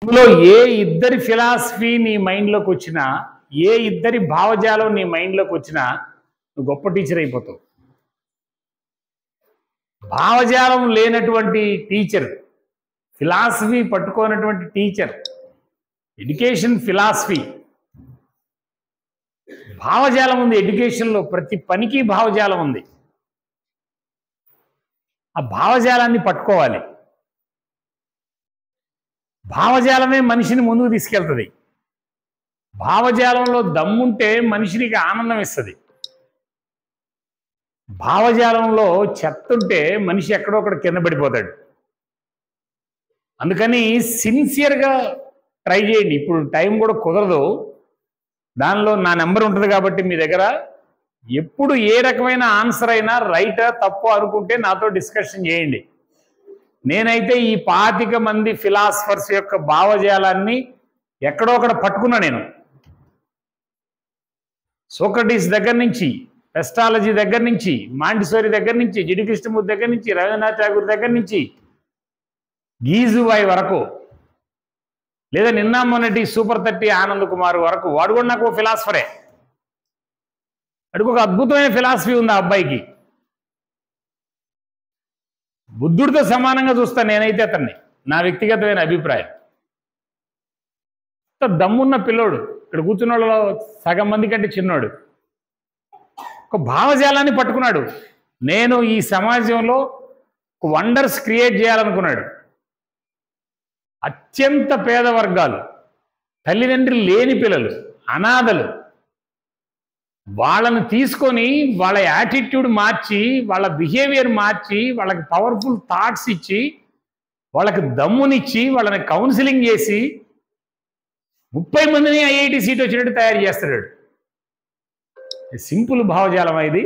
ఇందులో ఏ ఇద్దరి ఫిలాసఫీ నీ మైండ్లోకి వచ్చినా, ఏ ఇద్దరి భావజాలం నీ మైండ్లోకి వచ్చినా నువ్వు గొప్ప టీచర్ అయిపోతావు. భావజాలం లేనటువంటి టీచర్, ఫిలాసఫీ పట్టుకోనటువంటి టీచర్, ఎడ్యుకేషన్ ఫిలాసఫీ, భావజాలం ఉంది ఎడ్యుకేషన్లో. ప్రతి పనికి భావజాలం ఉంది. ఆ భావజాలాన్ని పట్టుకోవాలి. భావజాలమే మనిషిని ముందుకు తీసుకెళ్తుంది. భావజాలంలో దమ్ముంటే మనిషినికి ఆనందం ఇస్తుంది. భావజాలంలో చెత్తుంటే మనిషి ఎక్కడొక్కడ కింద పడిపోతాడు. అందుకని సిన్సియర్గా ట్రై చేయండి. ఇప్పుడు టైం కూడా కుదరదు, దానిలో నా నెంబర్ ఉంటుంది కాబట్టి మీ దగ్గర ఎప్పుడు ఏ రకమైన ఆన్సర్ అయినా రైటా తప్పు అనుకుంటే నాతో డిస్కషన్ చేయండి. నేనైతే ఈ 25 మంది ఫిలాసఫర్స్ యొక్క భావజాలాన్ని ఎక్కడో అక్కడ పట్టుకున్నా. నేను సోక్రటీస్ దగ్గర నుంచి, పెస్టాలజీ దగ్గర నుంచి, మాంటిసోరీ దగ్గర నుంచి, జిడ్డు కృష్ణమూర్తి దగ్గర నుంచి, రవీంద్రనాథ్ ఠాగూర్ దగ్గర నుంచి, గీజుబాయ్ వరకు, లేదా నిన్న మొన్నటి సూపర్ 30 ఆనంద్ కుమార్ వరకు, వాడు కూడా నాకు ఫిలాసఫరే. అడుగు ఒక అద్భుతమైన ఫిలాసఫీ ఉంది ఆ అబ్బాయికి. బుద్ధుడితో సమానంగా చూస్తాను నేనైతే అతన్ని, నా వ్యక్తిగతమైన అభిప్రాయం. దమ్మున్న పిల్లోడు, ఇక్కడ కూర్చున్న వాళ్ళలో సగం మంది కంటే చిన్నోడు, ఒక భావజాలాన్ని పట్టుకున్నాడు. నేను ఈ సమాజంలో ఒక వండర్స్ క్రియేట్ చేయాలనుకున్నాడు. అత్యంత పేద వర్గాలు, తల్లిదండ్రులు లేని పిల్లలు, అనాథలు, వాళ్ళని తీసుకొని వాళ్ళ యాటిట్యూడ్ మార్చి, వాళ్ళ బిహేవియర్ మార్చి, వాళ్ళకి పవర్ఫుల్ థాట్స్ ఇచ్చి, వాళ్ళకి దమ్మునిచ్చి, వాళ్ళని కౌన్సిలింగ్ చేసి 30 మందిని ఐఐటి సీట్ వచ్చినట్టు తయారు చేస్తాడు. సింపుల్ భావజాలం ఇది.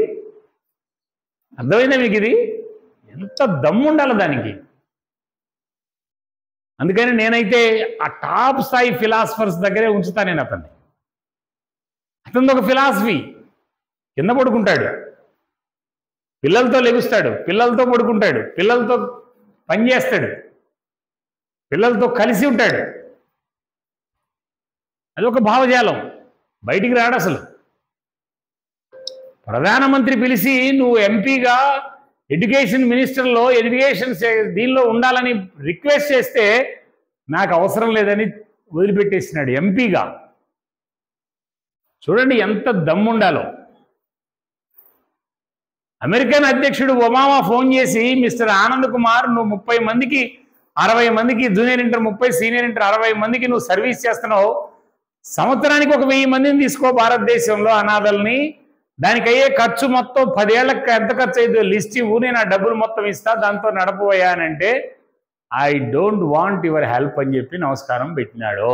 అర్థమైందా మీకు? ఇది ఎంత దమ్ము ఉండాలి దానికి. అందుకని నేనైతే ఆ టాప్ స్థాయి ఫిలాసఫర్స్ దగ్గరే ఉంచుతాను నేను అతన్ని. అతనిది ఒక ఫిలాసఫీ. కింద పడుకుంటాడు, పిల్లలతో లెగుస్తాడు, పిల్లలతో పడుకుంటాడు, పిల్లలతో పనిచేస్తాడు, పిల్లలతో కలిసి ఉంటాడు. అదొక భావజాలం. బయటికి రాడు అసలు. ప్రధానమంత్రి పిలిచి నువ్వు ఎంపీగా ఎడ్యుకేషన్ మినిస్టర్లో ఎడ్యుకేషన్ దీనిలో ఉండాలని రిక్వెస్ట్ చేస్తే నాకు అవసరం లేదని వదిలిపెట్టేసినాడు ఎంపీగా. చూడండి ఎంత దమ్ముండాలో. అమెరికన్ అధ్యక్షుడు ఒబామా ఫోన్ చేసి, మిస్టర్ ఆనంద్ కుమార్, నువ్వు 30 మందికి 60 మందికి జూనియర్ ఇంటర్ 30, సీనియర్ ఇంటర్ 60 మందికి నువ్వు సర్వీస్ చేస్తున్నావు, సంవత్సరానికి ఒక 1000 మందిని తీసుకో భారతదేశంలో అనాథల్ని, దానికి అయ్యే ఖర్చు మొత్తం 10 ఏళ్ళకి ఎంత ఖర్చు అయిందో లిస్ట్ ఇవ్వు, నేను ఆ డబ్బులు మొత్తం ఇస్తా, దాంతో నడపబోయా అని అంటే, I don't want your help అని చెప్పి నమస్కారం పెట్టినాడు.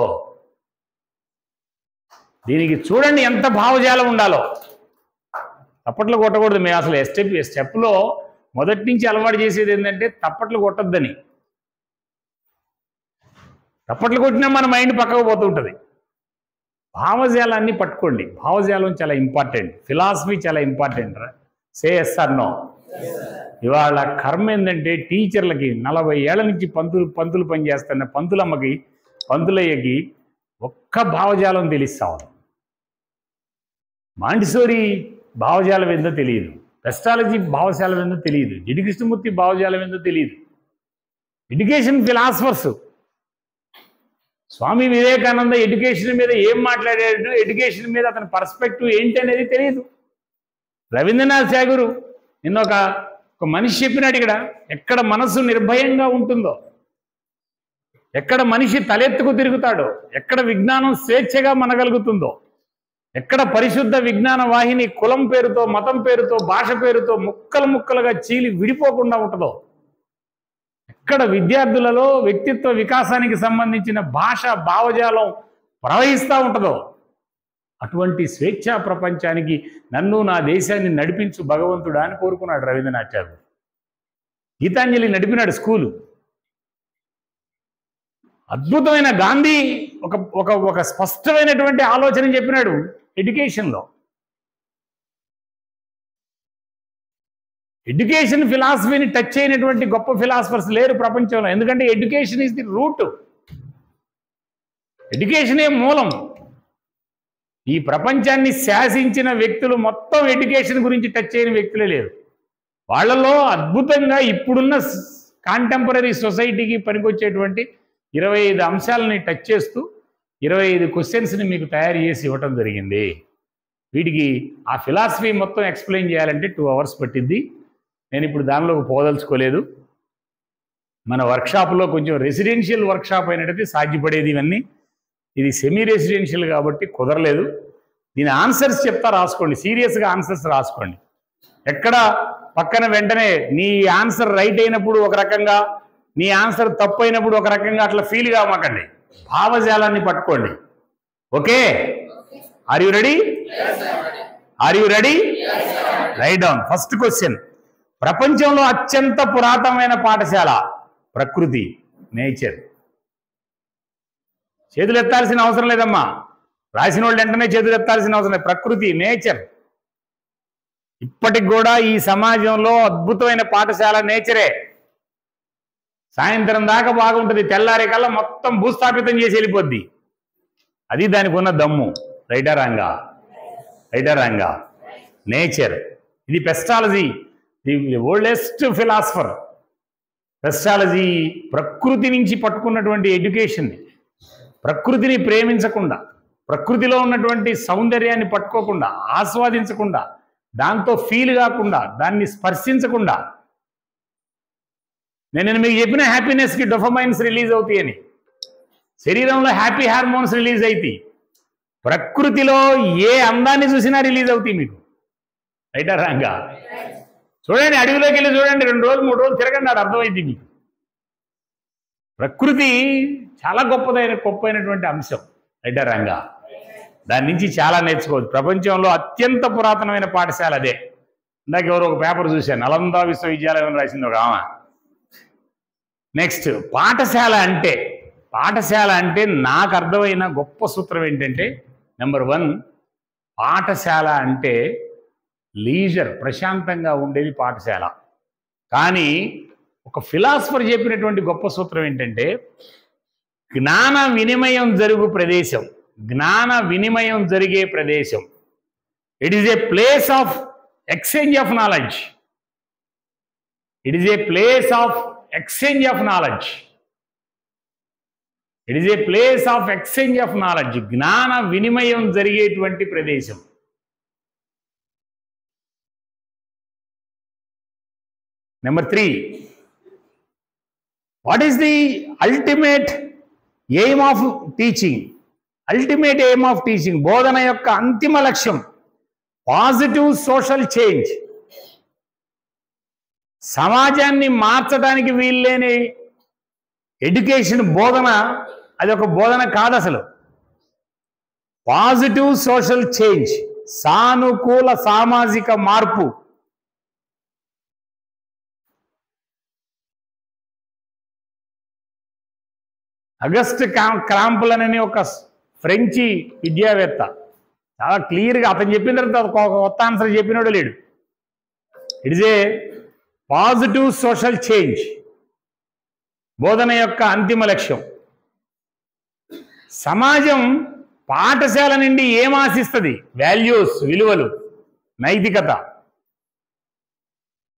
దీనికి చూడండి ఎంత భావజాలం ఉండాలో. తప్పట్లు కొట్టకూడదు. మేము అసలు స్టెప్లో మొదటి నుంచి అలవాటు చేసేది ఏంటంటే తప్పట్లు కొట్టొద్దని. తప్పట్లు కొట్టినా మన మైండ్ పక్కకు పోతుంటుంది. భావజాలాన్ని పట్టుకోండి. భావజాలం చాలా ఇంపార్టెంట్. ఫిలాసఫీ చాలా important. Say yes or no. ఇవాళ కర్మ ఏంటంటే టీచర్లకి 40 ఏళ్ల నుంచి పంతులు పనిచేస్తున్న పంతులమ్మకి, పంతులయ్యకి ఒక్క భావజాలం తెలిస్తా ఉంది. మాంటిసోరీ భావజాలం ఏందో తెలియదు, పెస్టాలజీ భావజాలం ఏందో తెలియదు, జిడ్డు కృష్ణమూర్తి భావజాలం ఏందో తెలియదు. Education philosophers, Swami Vivekananda education మీద ఏం మాట్లాడాడు, ఎడ్యుకేషన్ మీద అతని పర్స్పెక్టివ్ ఏంటి అనేది తెలియదు. రవీంద్రనాథ్ ఠాగూర్ నిన్న ఒక మనిషి చెప్పినాడు, ఇక్కడ ఎక్కడ మనసు నిర్భయంగా ఉంటుందో, ఎక్కడ మనిషి తలెత్తుకు తిరుగుతాడో, ఎక్కడ విజ్ఞానం స్వేచ్ఛగా మనగలుగుతుందో, ఎక్కడ పరిశుద్ధ విజ్ఞాన వాహిని కులం పేరుతో, మతం పేరుతో, భాష పేరుతో ముక్కలు ముక్కలుగా చీలి విడిపోకుండా ఉంటుందో, ఎక్కడ విద్యార్థులలో వ్యక్తిత్వ వికాసానికి సంబంధించిన భాష భావజాలం ప్రవహిస్తూ ఉంటుందో, అటువంటి స్వేచ్ఛా ప్రపంచానికి నన్ను, నా దేశాన్ని నడిపించు భగవంతుడా అని కోరుకున్నాడు రవీంద్రనాథ్ ఠాగూర్. గీతాంజలి నడిపినాడు స్కూలు. అద్భుతమైన గాంధీ ఒక స్పష్టమైనటువంటి ఆలోచన చెప్పినాడు ఎడ్యుకేషన్లో. ఎడ్యుకేషన్ ఫిలాసఫీని టచ్ అయినటువంటి గొప్ప ఫిలాసఫర్స్ లేరు ప్రపంచంలో. ఎందుకంటే ఎడ్యుకేషన్ ఈజ్ ది రూట్. ఎడ్యుకేషనే మూలం. ఈ ప్రపంచాన్ని శాసించిన వ్యక్తులు మొత్తం ఎడ్యుకేషన్ గురించి టచ్ చేయని వ్యక్తులే లేరు. వాళ్ళలో అద్భుతంగా ఇప్పుడున్న కాంటెంపరీ సొసైటీకి పనికొచ్చేటువంటి 25 అంశాలని టచ్ చేస్తూ 25 క్వశ్చన్స్ని మీకు తయారు చేసి ఇవ్వటం జరిగింది. వీటికి ఆ ఫిలాసఫీ మొత్తం ఎక్స్ప్లెయిన్ చేయాలంటే 2 hours పట్టిద్ది. నేను ఇప్పుడు దానిలోకి పోదలుచుకోలేదు. మన వర్క్షాప్లో కొంచెం రెసిడెన్షియల్ వర్క్షాప్ అయినట్టయితే సాధ్యపడేది ఇవన్నీ. ఇది సెమీ రెసిడెన్షియల్ కాబట్టి కుదరలేదు. దీని ఆన్సర్స్ చెప్తా, రాసుకోండి. సీరియస్గా ఆన్సర్స్ రాసుకోండి. ఎక్కడ పక్కన వెంటనే నీ ఆన్సర్ రైట్ అయినప్పుడు ఒక రకంగా, నీ ఆన్సర్ తప్పు అయినప్పుడు ఒక రకంగా అట్లా ఫీల్ కామాకండి. భావజాలాన్ని పట్టుకోండి. Okay, are you ready? Are you ready? Write down. First question, ప్రపంచంలో అత్యంత పురాతనమైన పాఠశాల? ప్రకృతి, నేచర్. చేతులు ఎత్తాల్సిన అవసరం లేదమ్మా, రాసిన వాళ్ళు వెంటనే చేతులు ఎత్తాల్సిన అవసరం లేదు. ప్రకృతి, నేచర్. ఇప్పటికి కూడా ఈ సమాజంలో అద్భుతమైన పాఠశాల నేచరే. సాయంత్రం దాకా బాగుంటుంది, తెల్లారి కల్లా మొత్తం భూస్థాపితం చేసి వెళ్ళిపోద్ది. అది దానికి ఉన్న దమ్ము. రైటా రాంగా? రైటా రాంగా? నేచర్. ఇది పెస్టాలజీ, ది ఓల్డెస్ట్ ఫిలాసఫర్. పెస్టాలజీ ప్రకృతి నుంచి పట్టుకున్నటువంటి ఎడ్యుకేషన్. ప్రకృతిని ప్రేమించకుండా, ప్రకృతిలో ఉన్నటువంటి సౌందర్యాన్ని పట్టుకోకుండా, ఆస్వాదించకుండా, దాంతో ఫీల్ కాకుండా, దాన్ని స్పర్శించకుండా. నేను మీకు చెప్పిన హ్యాపీనెస్కి డోపమైన్స్ రిలీజ్ అవుతాయని, శరీరంలో హ్యాపీ హార్మోన్స్ రిలీజ్ అవుతాయి. ప్రకృతిలో ఏ అందాన్ని చూసినా రిలీజ్ అవుతాయి మీకు. రైటా రాంగా? చూడండి, అడవిలోకి వెళ్ళి చూడండి, 2 రోజులు 3 రోజులు తిరగండి, అది అర్థమైంది మీకు. ప్రకృతి చాలా గొప్పైనటువంటి అంశం. రైటా రాంగా? దాని నుంచి చాలా నేర్చుకోవచ్చు. ప్రపంచంలో అత్యంత పురాతనమైన పాఠశాల అదే. ఇందాక ఎవరో ఒక పేపర్ చూశాను, నలంద విశ్వవిద్యాలయం రాసింది ఒక ఆమె. నెక్స్ట్, పాఠశాల అంటే నాకు అర్థమైన గొప్ప సూత్రం ఏంటంటే, నెంబర్ 1, పాఠశాల అంటే లీజర్, ప్రశాంతంగా ఉండేది పాఠశాల. కానీ ఒక ఫిలాసఫర్ చెప్పినటువంటి గొప్ప సూత్రం ఏంటంటే, జ్ఞాన వినిమయం జరుగు ప్రదేశం, జ్ఞాన వినిమయం జరిగే ప్రదేశం. It is a place of exchange of knowledge. It is a place of exchange of knowledge. It is a place of exchange of knowledge. జ్ఞాన వినిమయం జరిగేటువంటి ప్రదేశం. Number 3, what is the ultimate aim of teaching? Ultimate aim of teaching, బోధన యొక్క అంతిమ లక్ష్యం positive social change. సమాజాన్ని మార్చడానికి వీల్లేని education బోధన, అది ఒక బోధన కాదు అసలు. పాజిటివ్ సోషల్ చేంజ్, సానుకూల సామాజిక మార్పు. అగస్ట్ క్రాంపులనని ఒక ఫ్రెంచి విద్యావేత్త చాలా క్లియర్గా అతను చెప్పిన తర్వాత ఒక కొత్త ఆన్సర్ చెప్పినోడు లేడు. It is a positive social change, బోధన యొక్క అంతిమ లక్ష్యం. సమాజం పాఠశాల నుండి ఏం ఆశిస్తుంది? వాల్యూస్, విలువలు, నైతికత.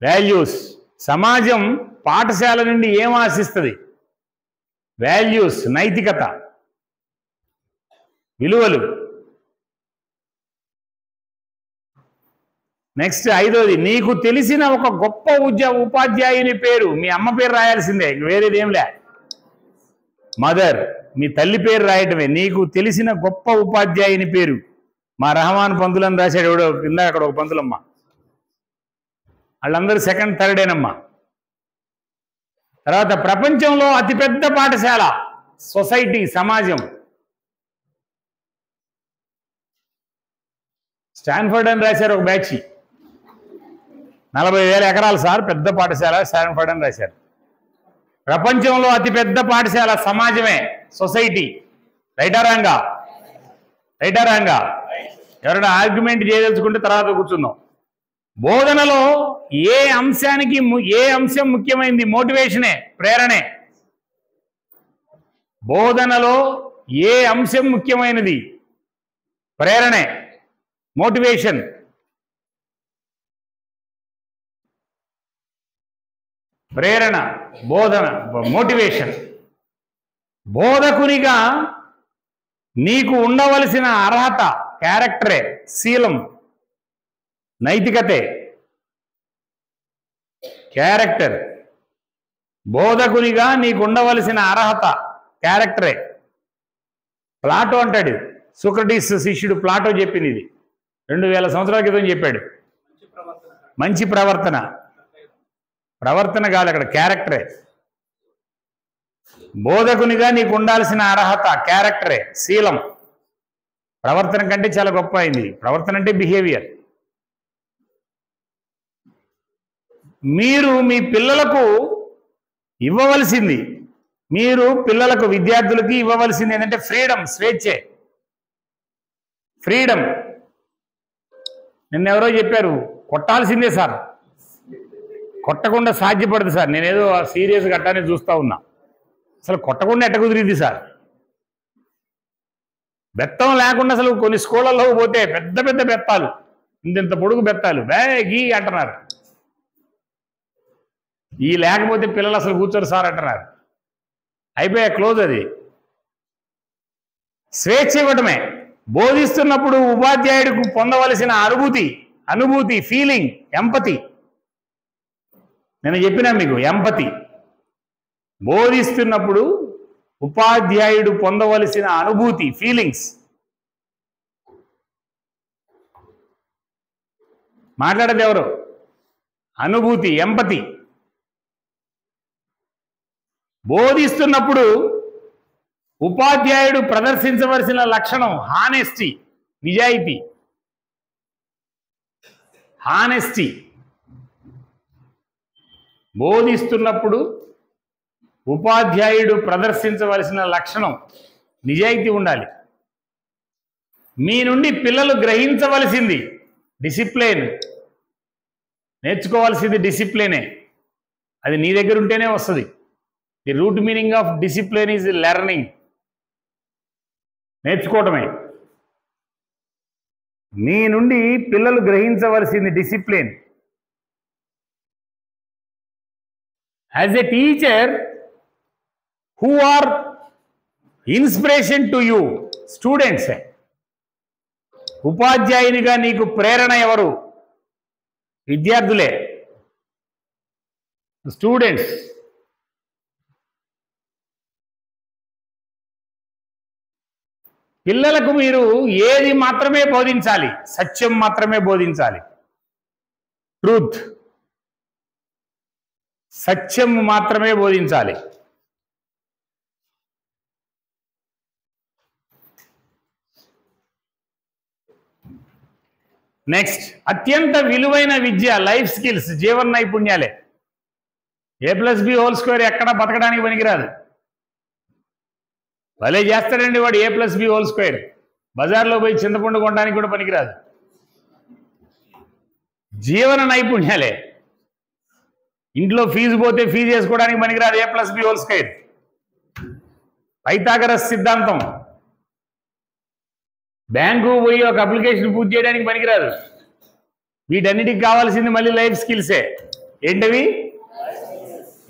వాల్యూస్. సమాజం పాఠశాల నుండి ఏం ఆశిస్తుంది? వాల్యూస్, నైతికత, విలువలు. నెక్స్ట్ 5వది, నీకు తెలిసిన ఒక గొప్ప ఉపాధ్యాయుని పేరు. మీ అమ్మ పేరు రాయాల్సిందే, వేరేది ఏం లే. మదర్, మీ తల్లి పేరు రాయటమే. నీకు తెలిసిన గొప్ప ఉపాధ్యాయుని పేరు. మా రహమాన్ పంతులని రాశాడు ఎవడో కింద, అక్కడ ఒక పంతులమ్మ. వాళ్ళందరూ 2nd, 3rd తర్వాత ప్రపంచంలో అతిపెద్ద పాఠశాల, సొసైటీ, సమాజం. స్టాన్ఫర్డ్ అని రాశారు ఒక బ్యాచ్. 40,000 ఎకరాలు సార్, పెద్ద పాఠశాల స్టాన్ఫర్డ్ అని రాశారు. ప్రపంచంలో అతిపెద్ద పాఠశాల సమాజమే, సొసైటీ. రైటా రాంగా? రైటా రాంగా? ఎవరైనా ఆర్గ్యుమెంట్ చేయదలుచుకుంటే తర్వాత కూర్చుందాం. బోధనలో ఏ అంశం ముఖ్యమైనది? మోటివేషనే, ప్రేరణే. బోధనలో ఏ అంశం ముఖ్యమైనది? ప్రేరణే, మోటివేషన్. ప్రేరణ, బోధన, మోటివేషన్. బోధకునిగా నీకు ఉండవలసిన అర్హత క్యారెక్టరే, శీలం, నైతికతే. క్యారెక్టర్. బోధకునిగా నీకు ఉండవలసిన అర్హత క్యారెక్టరే. ప్లాటో అంటాడు, సోక్రటీస్ శిష్యుడు ప్లాటో చెప్పింది ఇది 2000 సంవత్సరాల క్రితం చెప్పాడు. మంచి ప్రవర్తన. ప్రవర్తన కాదు అక్కడ, క్యారెక్టరే. బోధకునిగా నీకు ఉండాల్సిన అర్హత క్యారెక్టరే, శీలం. ప్రవర్తన కంటే చాలా గొప్ప అయింది. ప్రవర్తన అంటే బిహేవియర్. మీరు మీ పిల్లలకు ఇవ్వవలసింది, మీరు పిల్లలకు విద్యార్థులకి ఇవ్వవలసింది ఏంటంటే ఫ్రీడమ్, స్వేచ్ఛే. ఫ్రీడమ్. నిన్నెవరో చెప్పారు కొట్టాల్సిందే సార్, కొట్టకుండా సాధ్యపడదు సార్. నేనేదో సీరియస్గా అట్టానే చూస్తూ ఉన్నా. అసలు కొట్టకుండా ఎట్ట కుదిరింది సార్? బెత్తం లేకుండా అసలు కొన్ని స్కూళ్ళల్లో పోతే పెద్ద పెద్ద బెత్తాలు, ఇంత పొడుగు బెత్తాలు, బ్యాగీ అంటున్నారు. ఈ లేకపోతే పిల్లలు అసలు కూర్చోరు సార్ అంటున్నారు. అయిపోయా, క్లోజ్. అది స్వేచ్ఛ ఇవ్వటమే. బోధిస్తున్నప్పుడు ఉపాధ్యాయుడికి పొందవలసిన అనుభూతి, ఫీలింగ్, ఎంపతి. నేను చెప్పినా మీకు, ఎంపతి. బోధిస్తున్నప్పుడు ఉపాధ్యాయుడు పొందవలసిన అనుభూతి, ఫీలింగ్స్. మాట్లాడేది ఎవరు? అనుభూతి, ఎంపతి. బోధిస్తున్నప్పుడు ఉపాధ్యాయుడు ప్రదర్శించవలసిన లక్షణం హానెస్టీ, నిజాయితీ. హానెస్టీ. బోధిస్తున్నప్పుడు ఉపాధ్యాయుడు ప్రదర్శించవలసిన లక్షణం నిజాయితీ ఉండాలి. మీ నుండి పిల్లలు గ్రహించవలసింది డిసిప్లిన్. నేర్చుకోవాల్సింది డిసిప్లినే. అది నీ దగ్గర ఉంటేనే వస్తుంది. The root meaning of discipline is learning. నేర్చుకోవటమే. మీ నుండి పిల్లలు గ్రహించవలసింది discipline. As a teacher who are inspiration to you, students. ఉపాధ్యాయునిగా నీకు ప్రేరణ ఎవరు? విద్యార్థులే, స్టూడెంట్స్. పిల్లలకు మీరు ఏది మాత్రమే బోధించాలి? సత్యం మాత్రమే బోధించాలి. ట్రూత్, సత్యం మాత్రమే బోధించాలి. నెక్స్ట్, అత్యంత విలువైన విద్య లైఫ్ స్కిల్స్, జీవన నైపుణ్యాలే. A+B² ఎక్కడ బతకడానికి పనికిరాదు. భలే చేస్తాడండి వాడు A+B². బజార్లో పోయి చింతపండు కొనడానికి కూడా పనికిరాదు. జీవన నైపుణ్యాలే. ఇంట్లో ఫీజు పోతే ఫీజు వేసుకోవడానికి పనికిరాదు A+B². పైథాగరస్ సిద్ధాంతం. బ్యాంకు పోయి ఒక అప్లికేషన్ పూర్తి చేయడానికి పనికిరాదు. వీటన్నిటికి కావాల్సింది మళ్ళీ లైఫ్ స్కిల్సే.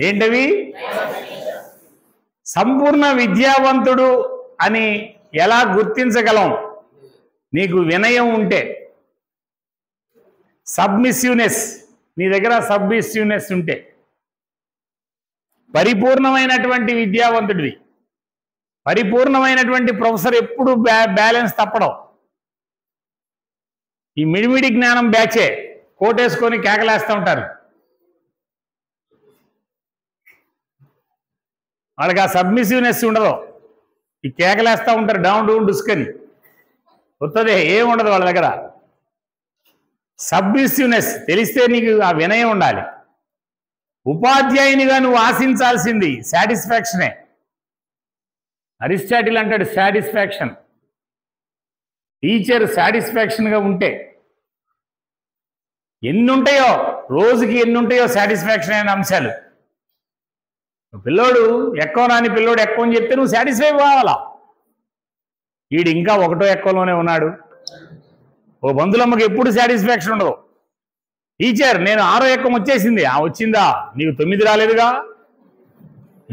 ఏంటవి? సంపూర్ణ విద్యావంతుడు అని ఎలా గుర్తించగలం? నీకు వినయం ఉంటే. సబ్మిసివ్నెస్, నీ దగ్గర సబ్మిసివ్నెస్ ఉంటే పరిపూర్ణమైనటువంటి విద్యావంతుడివి. పరిపూర్ణమైనటువంటి ప్రొఫెసర్ ఎప్పుడు బ్యాలెన్స్ తప్పడం. ఈ మిడిమిడి జ్ఞానం బ్యాచే కోటేసుకొని కేకలేస్తూ ఉంటారు. వాళ్ళకి ఆ సబ్మిసివ్నెస్ ఉండదు. ఈ కేకలేస్తూ ఉంటారు డౌన్ డౌన్ డుస్కని. వస్తుంది, ఏముండదు వాళ్ళ దగ్గర. సబ్మిసివ్నెస్ తెలిస్తే నీకు ఆ వినయం ఉండాలి. ఉపాధ్యాయునిగా నువ్వు ఆశించాల్సింది సాటిస్ఫాక్షనే. అరిస్టాటిల్ అంటాడు సాటిస్ఫాక్షన్. టీచర్ సాటిస్ఫాక్షన్గా ఉంటే ఎన్నుంటాయో, రోజుకి ఎన్నుంటాయో సాటిస్ఫాక్షన్ అయిన అంశాలు. పిల్లోడు ఎక్కువ రాని పిల్లోడు ఎక్కువ అని చెప్తే నువ్వు సాటిస్ఫై కావాలా? వీడు ఇంకా ఒకటో ఎక్కలోనే ఉన్నాడు. ఓ బంధులమ్మకి ఎప్పుడు సాటిస్ఫాక్షన్ ఉండదు. టీచర్ నేను 6వ ఎక్కం వచ్చేసింది. వచ్చిందా? నీకు 9 రాలేదుగా,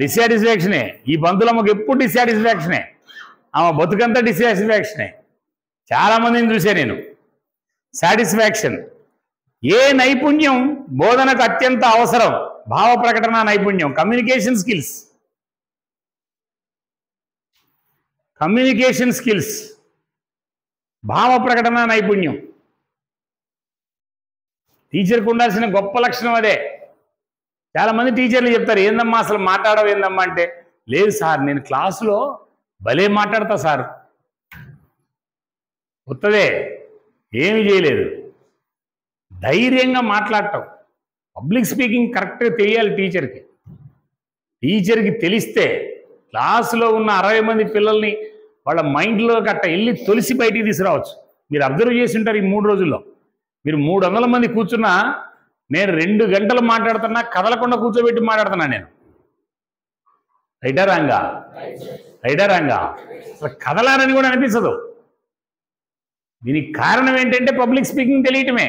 డిస్సాటిస్ఫాక్షనే. ఈ బంధులమ్మకి ఎప్పుడు డిస్సాటిస్ఫాక్షనే, ఆమె బతుకంతా డిస్సాటిస్ఫాక్షనే. చాలామందిని చూసే నేను. సాటిస్ఫాక్షన్ ఏ నైపుణ్యం బోధనకు అత్యంత అవసరం? భావ ప్రకటన నైపుణ్యం, కమ్యూనికేషన్ స్కిల్స్. కమ్యూనికేషన్ స్కిల్స్, భావ ప్రకటన నైపుణ్యం టీచర్కి ఉండాల్సిన గొప్ప లక్షణం అదే. చాలామంది టీచర్లు చెప్తారు, ఏందమ్మా అసలు మాట్లాడవు ఏందమ్మా అంటే, లేదు సార్ నేను క్లాసులో భలే మాట్లాడతా సార్. ఉత్తదే, ఏమి చేయలేదు. ధైర్యంగా మాట్లాడటం, పబ్లిక్ స్పీకింగ్ కరెక్ట్గా తెలియాలి టీచర్కి. టీచర్కి తెలిస్తే క్లాసులో ఉన్న 60 మంది పిల్లల్ని వాళ్ళ మైండ్లో గట్ట వెళ్ళి తొలిసి బయటికి తీసుకురావచ్చు. మీరు అబ్జర్వ్ చేసి ఉంటారు. ఈ 3 రోజుల్లో మీరు 300 మంది కూర్చున్నా, నేను 2 గంటలు మాట్లాడుతున్నా, కదలకుండా కూర్చోబెట్టి మాట్లాడుతున్నా నేను. రైటా రాంగా? రైటా రాంగా? అసలు కదలాలని కూడా అనిపించదు. దీనికి కారణం ఏంటంటే పబ్లిక్ స్పీకింగ్ తెలియటమే,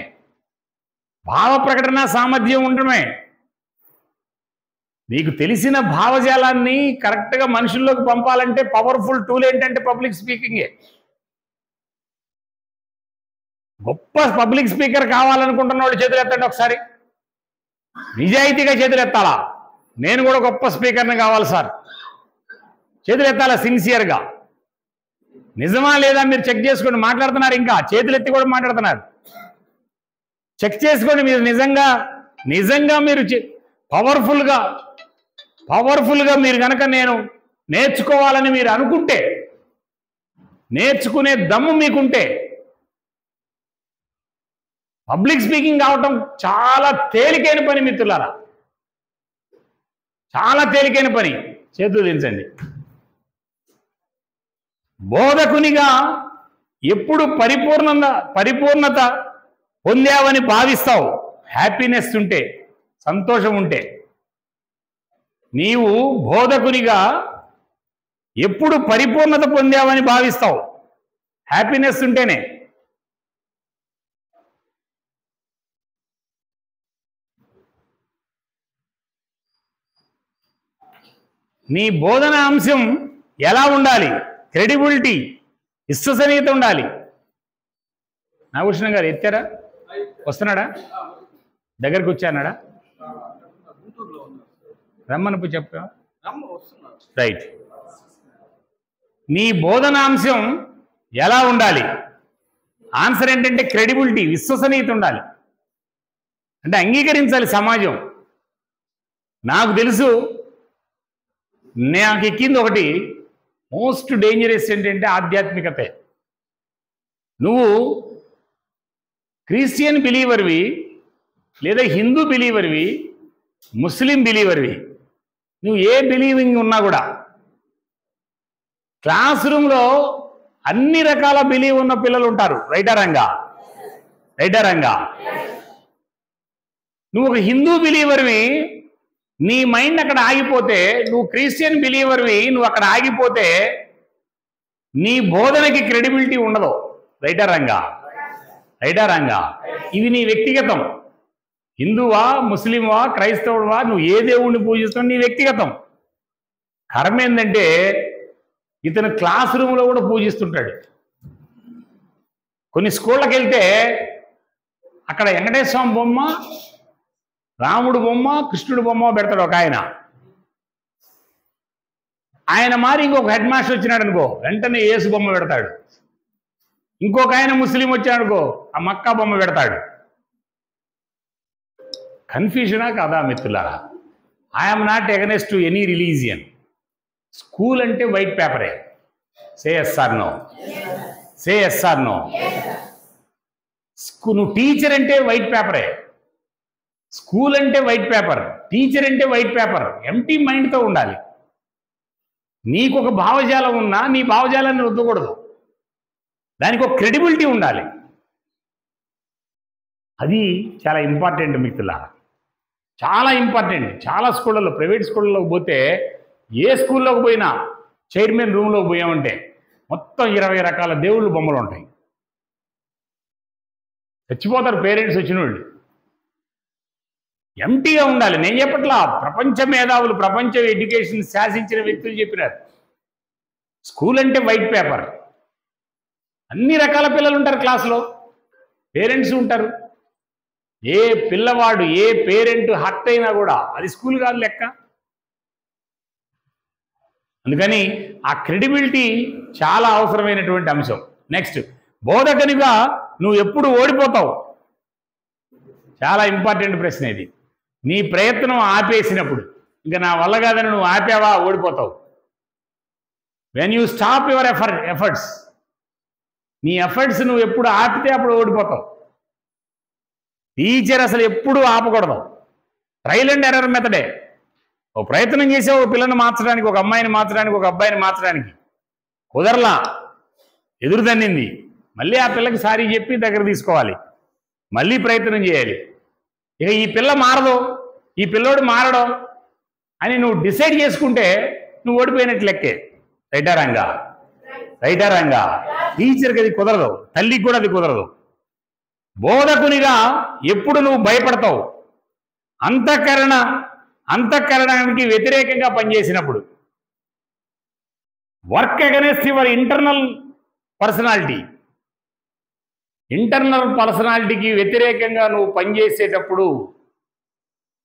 భావ ప్రకటన సామర్థ్యం ఉండటమే. మీకు తెలిసిన భావజాలాన్ని కరెక్ట్గా మనుషుల్లోకి పంపాలంటే పవర్ఫుల్ టూల్ ఏంటంటే పబ్లిక్ స్పీకింగే. గొప్ప పబ్లిక్ స్పీకర్ కావాలనుకుంటున్న వాళ్ళు చేతులు ఎత్తండి ఒకసారి. నిజాయితీగా చేతులు ఎత్తాలా, నేను కూడా గొప్ప స్పీకర్ని కావాలి సార్, చేతులు ఎత్తాలా సిన్సియర్గా. నిజమా లేదా మీరు చెక్ చేసుకోండి. మాట్లాడుతున్నారు, ఇంకా చేతులు ఎత్తి కూడా మాట్లాడుతున్నారు. చెక్ చేసుకోండి. మీరు నిజంగా మీరు పవర్ఫుల్గా మీరు కనుక నేను నేర్చుకోవాలని మీరు అనుకుంటే, నేర్చుకునే దమ్ము మీకుంటే, పబ్లిక్ స్పీకింగ్ కావటం చాలా తేలికైన పని మిత్రులారా, చాలా తేలికైన పని. చేతులు దించండి. బోధకునిగా ఎప్పుడు పరిపూర్ణత పొందావని భావిస్తావు? హ్యాపీనెస్ ఉంటే, సంతోషం ఉంటే. నీవు బోధకునిగా ఎప్పుడు పరిపూర్ణత పొందావని భావిస్తావు? హ్యాపీనెస్ ఉంటేనే. నీ బోధన అంశం ఎలా ఉండాలి? క్రెడిబిలిటీ, విశ్వసనీయత ఉండాలి. నాగభూషణం గారు ఎత్తారా? వస్తున్నాడా? దగ్గరికి వచ్చానాడా? రమ్మను చెప్ప. రైట్. నీ బోధనాంశం ఎలా ఉండాలి? ఆన్సర్ ఏంటంటే క్రెడిబిలిటీ, విశ్వసనీయత ఉండాలి. అంటే అంగీకరించాలి సమాజం. నాకు తెలుసు, నాకు ఎక్కింది ఒకటి, మోస్ట్ డేంజరస్ ఏంటంటే ఆధ్యాత్మికతే. నువ్వు క్రిస్టియన్ బిలీవర్వి, లేదా హిందూ బిలీవర్వి, ముస్లిం బిలీవర్వి, నువ్వు ఏ బిలీవింగ్ ఉన్నా కూడా క్లాస్ రూమ్లో అన్ని రకాల బిలీవ్ ఉన్న పిల్లలు ఉంటారు. రైటా రంగా? రైటా రంగా? నువ్వు ఒక హిందూ బిలీవర్వి, నీ మైండ్ అక్కడ ఆగిపోతే, నువ్వు క్రిస్టియన్ బిలీవర్వి, నువ్వు అక్కడ ఆగిపోతే నీ బోధనకి క్రెడిబిలిటీ ఉండదు. రైటా రంగా? రైటా రంగా? ఇది నీ వ్యక్తిగతం. హిందువా, ముస్లింవా, క్రైస్తవుడువా, నువ్వు ఏ దేవుణ్ణి పూజిస్తావు నీ వ్యక్తిగతం. కర్మ ఏంటంటే ఇతను క్లాస్ రూమ్లో కూడా పూజిస్తుంటాడు. కొన్ని స్కూళ్ళకి వెళ్తే అక్కడ వెంకటేశ్వర స్వామి బొమ్మ, రాముడు బొమ్మ, కృష్ణుడు బొమ్మ పెడతాడు ఒక ఆయన. ఆయన మారి ఇంకొక హెడ్ మాస్టర్ వచ్చినాడు అనుకో, వెంటనే యేసు బొమ్మ పెడతాడు. ఇంకొక ఆయన ముస్లిం వచ్చాడు అనుకో, ఆ మక్కా బొమ్మ పెడతాడు. కన్ఫ్యూజనా కాదా మిత్రులారా? I'm not against to any religion. School అంటే వైట్ పేపరే. Say yes or no? Say yes or no? నువ్వు టీచర్ అంటే వైట్ పేపరే. స్కూల్ అంటే వైట్ పేపర్, టీచర్ అంటే వైట్ పేపర్. ఎంటీ మైండ్తో ఉండాలి. నీకు ఒక భావజాలం ఉన్నా నీ భావజాలాన్ని వద్దకూడదు. దానికి ఒక క్రెడిబిలిటీ ఉండాలి. అది చాలా ఇంపార్టెంట్ మిత్రులారా, చాలా ఇంపార్టెంట్. చాలా ప్రైవేట్ స్కూళ్ళలోకి పోతే, ఏ స్కూల్లోకి పోయినా చైర్మన్ రూమ్లోకి పోయామంటే మొత్తం 20 రకాల దేవుళ్ళు బొమ్మలు ఉంటాయి. చచ్చిపోతారు పేరెంట్స్ వచ్చిన వాళ్ళు. ఎంటీగా ఉండాలి. నేను చెప్పట్లా, ప్రపంచ మేధావులు, ప్రపంచ ఎడ్యుకేషన్ శాసించిన వ్యక్తులు చెప్పినారు. స్కూల్ అంటే వైట్ పేపర్. అన్ని రకాల పిల్లలు ఉంటారు క్లాసులో, పేరెంట్స్ ఉంటారు. ఏ పిల్లవాడు, ఏ పేరెంట్ హర్ట్ అయినా కూడా అది స్కూల్ కాదు లెక్క. అందుకని ఆ క్రెడిబిలిటీ చాలా అవసరమైనటువంటి అంశం. నెక్స్ట్, బోధకునిగా నువ్వు ఎప్పుడు ఓడిపోతావు? చాలా ఇంపార్టెంట్ ప్రశ్న ఇది. నీ ప్రయత్నం ఆపేసినప్పుడు, ఇంకా నా వల్ల కాదని నువ్వు ఆపావా, ఓడిపోతావు. When you stop your efforts, నీ ఎఫర్ట్స్ నువ్వు ఎప్పుడు ఆపితే అప్పుడు ఓడిపోతావు. టీచర్ అసలు ఎప్పుడు ఆపకూడదు. ట్రయల్ అండ్ ఎర్రర్ మెథడే. ఓ ప్రయత్నం చేసావు, ఒక పిల్లని మార్చడానికి, ఒక అమ్మాయిని మార్చడానికి, ఒక అబ్బాయిని మార్చడానికి, కుదరలా, ఎదురుదన్నింది. మళ్ళీ ఆ పిల్లకి సారీ చెప్పి దగ్గర తీసుకోవాలి, మళ్ళీ ప్రయత్నం చేయాలి. ఇక ఈ పిల్ల మారదు, ఈ పిల్లోడు మారడం అని నువ్వు డిసైడ్ చేసుకుంటే నువ్వు ఓడిపోయినట్లు లెక్కే. రైటా రాంగా? రైటా రాంగా? టీచర్కి అది కుదరదు, తల్లికి కూడా అది కుదరదు. బోధకునిగా ఎప్పుడు నువ్వు భయపడతావు? అంతఃకరణానికి వ్యతిరేకంగా పనిచేసినప్పుడు. వర్క్ అగైన్స్ట్ యువర్ ఇంటర్నల్ పర్సనాలిటీకి వ్యతిరేకంగా నువ్వు పనిచేసేటప్పుడు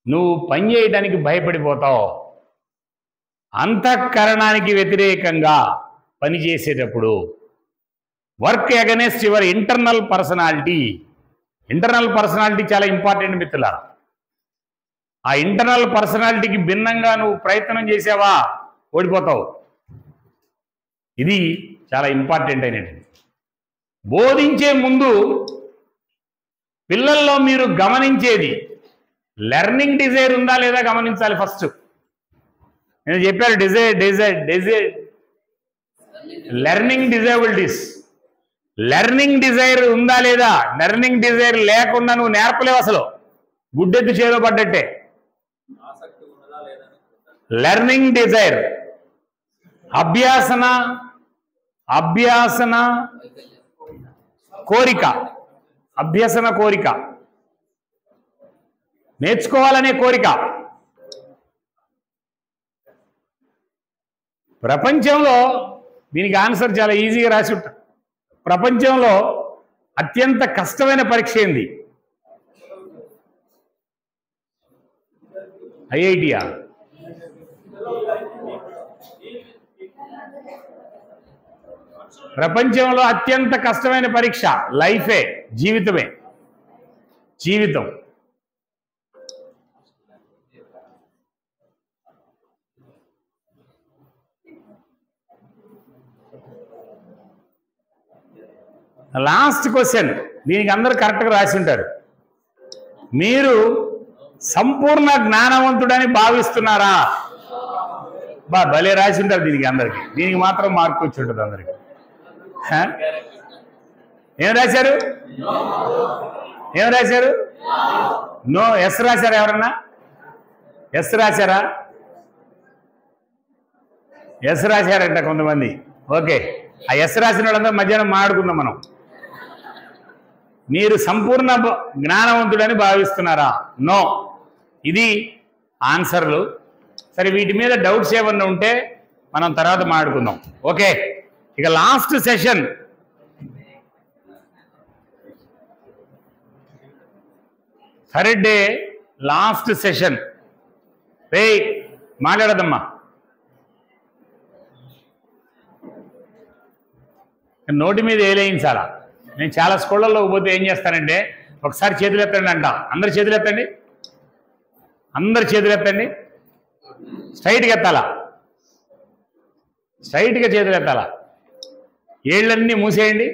నువ్వు పనిచేయడానికి భయపడిపోతావు. అంతఃకరణానికి వ్యతిరేకంగా పనిచేసేటప్పుడు work against your internal personality చాలా ఇంపార్టెంట్ మిత్రులారా. ఆ ఇంటర్నల్ పర్సనాలిటీకి భిన్నంగా నువ్వు ప్రయత్నం చేసావా, ఓడిపోతావు. ఇది చాలా ఇంపార్టెంట్ అయినది. బోధించే ముందు పిల్లల్లో మీరు గమనించేది లెర్నింగ్ డిజైర్ ఉందా లేదా గమనించాలి ఫస్ట్. నేను చెప్పాను లెర్నింగ్ డిజేబిలిటీస్. లెర్నింగ్ డిజైర్ ఉందా లేదా? లెర్నింగ్ డిజైర్ లేకుండా నువ్వు నేర్పలేవు, అసలు గుడ్డెద్దు చేలో పడ్డట్టే. లెర్నింగ్ డిజైర్, అభ్యాసన కోరిక, నేర్చుకోవాలనే కోరిక. ప్రపంచంలో దీనికి ఆన్సర్ చాలా ఈజీగా రాసి ఉంటా. ప్రపంచంలో అత్యంత కష్టమైన పరీక్ష ఏంది? ఐఐటియా? ప్రపంచంలో అత్యంత కష్టమైన పరీక్ష లైఫే, జీవితం. లాస్ట్ క్వశ్చన్, దీనికి అందరూ కరెక్ట్గా రాసి ఉంటారు. మీరు సంపూర్ణ జ్ఞానవంతుడని భావిస్తున్నారా? భలే రాసి ఉంటారు దీనికి, అందరికి. దీనికి మాత్రం మార్కు వచ్చి ఉంటుంది అందరికి. ఏం రాశారు? నో. ఎస్ రాశారా? ఎవరన్నా ఎస్ రాశారా? ఎస్ రాశారంట కొంతమంది. ఓకే, ఆ ఎస్ రాసిన వాళ్ళందరూ మధ్యాహ్నం మాట్లాడుకుందాం మనం. మీరు సంపూర్ణ జ్ఞానవంతుడని భావిస్తున్నారా? నో. ఇది ఆన్సర్లు. సరే, వీటి మీద డౌట్స్ ఏమన్నా ఉంటే మనం తర్వాత మాట్లాడుకుందాం. ఓకే, ఇక last session. Third day last session. రే మాట్లాడదమ్మా. నోటి మీద ఏలేయించాలా. నేను చాలా స్కూళ్ళల్లో పోతే ఏం చేస్తానంటే, ఒకసారి చేతులు ఎత్తండి అంట. అందరు చేతులు ఎత్తండి. స్ట్రైట్గా ఎత్తాలా, స్ట్రైట్గా చేతులు ఎత్తాలా. ఏళ్ళన్నీ మూసేయండి,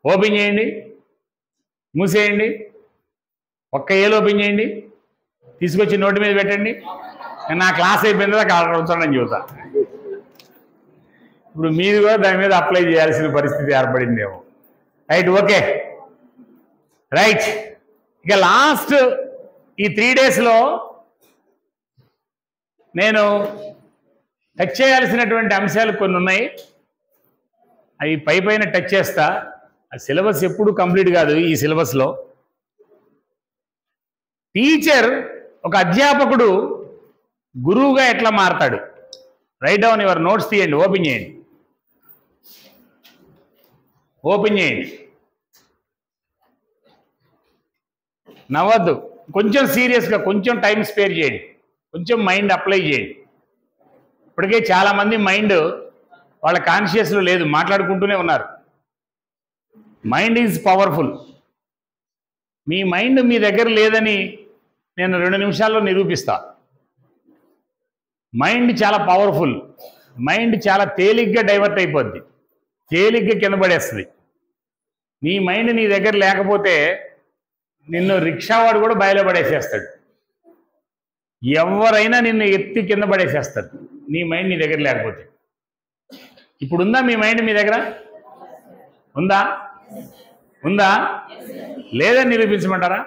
ఓపెన్ చేయండి, మూసేయండి. ఒక్క ఏళ్ళు ఓపెన్ చేయండి, తీసుకొచ్చి నోటి మీద పెట్టండి. నా క్లాస్ అయిపోయిన తర్వాత కాల్చండి చెబుతా. ఇప్పుడు మీరు కూడా దాని మీద అప్లై చేయాల్సిన పరిస్థితి ఏర్పడిందేమో. Right, okay, right. ఇక లాస్ట్ ఈ 3 daysలో నేను టచ్ చేయాల్సినటువంటి అంశాలు కొన్ని ఉన్నాయి, అవి పైన టచ్ చేస్తా. ఆ సిలబస్ ఎప్పుడు కంప్లీట్ కాదు. ఈ సిలబస్లో టీచర్, ఒక అధ్యాపకుడు గురువుగా ఎట్లా మారతాడు? రైట్ డౌన్ యువర్ నోట్స్, తీయండి, ఓపెన్ చేయండి, ఓపెన్ చేయండి. నవ్వద్దు, కొంచెం సీరియస్గా, కొంచెం టైం స్పేర్ చేయండి, కొంచెం మైండ్ అప్లై చేయండి. ఇప్పటికే చాలామంది మైండ్ వాళ్ళ కాన్షియస్లో లేదు, మాట్లాడుకుంటూనే ఉన్నారు. Mind is powerful. మీ మైండ్ మీ దగ్గర లేదని నేను 2 నిమిషాల్లో నిరూపిస్తా. మైండ్ చాలా పవర్ఫుల్. మైండ్ చాలా తేలిగ్గా డైవర్ట్ అయిపోద్ది, తేలిగ్గా కింద పడేస్తుంది. నీ మైండ్ నీ దగ్గర లేకపోతే నిన్ను రిక్షావాడు కూడా బయలు పడేసేస్తాడు. ఎవరైనా నిన్ను ఎత్తి కింద పడేసేస్తాడు నీ మైండ్ నీ దగ్గర లేకపోతే. ఇప్పుడు ఉందా మీ మైండ్ మీ దగ్గర? ఉందా? ఉందా? లేదని నిరూపించమంటారా?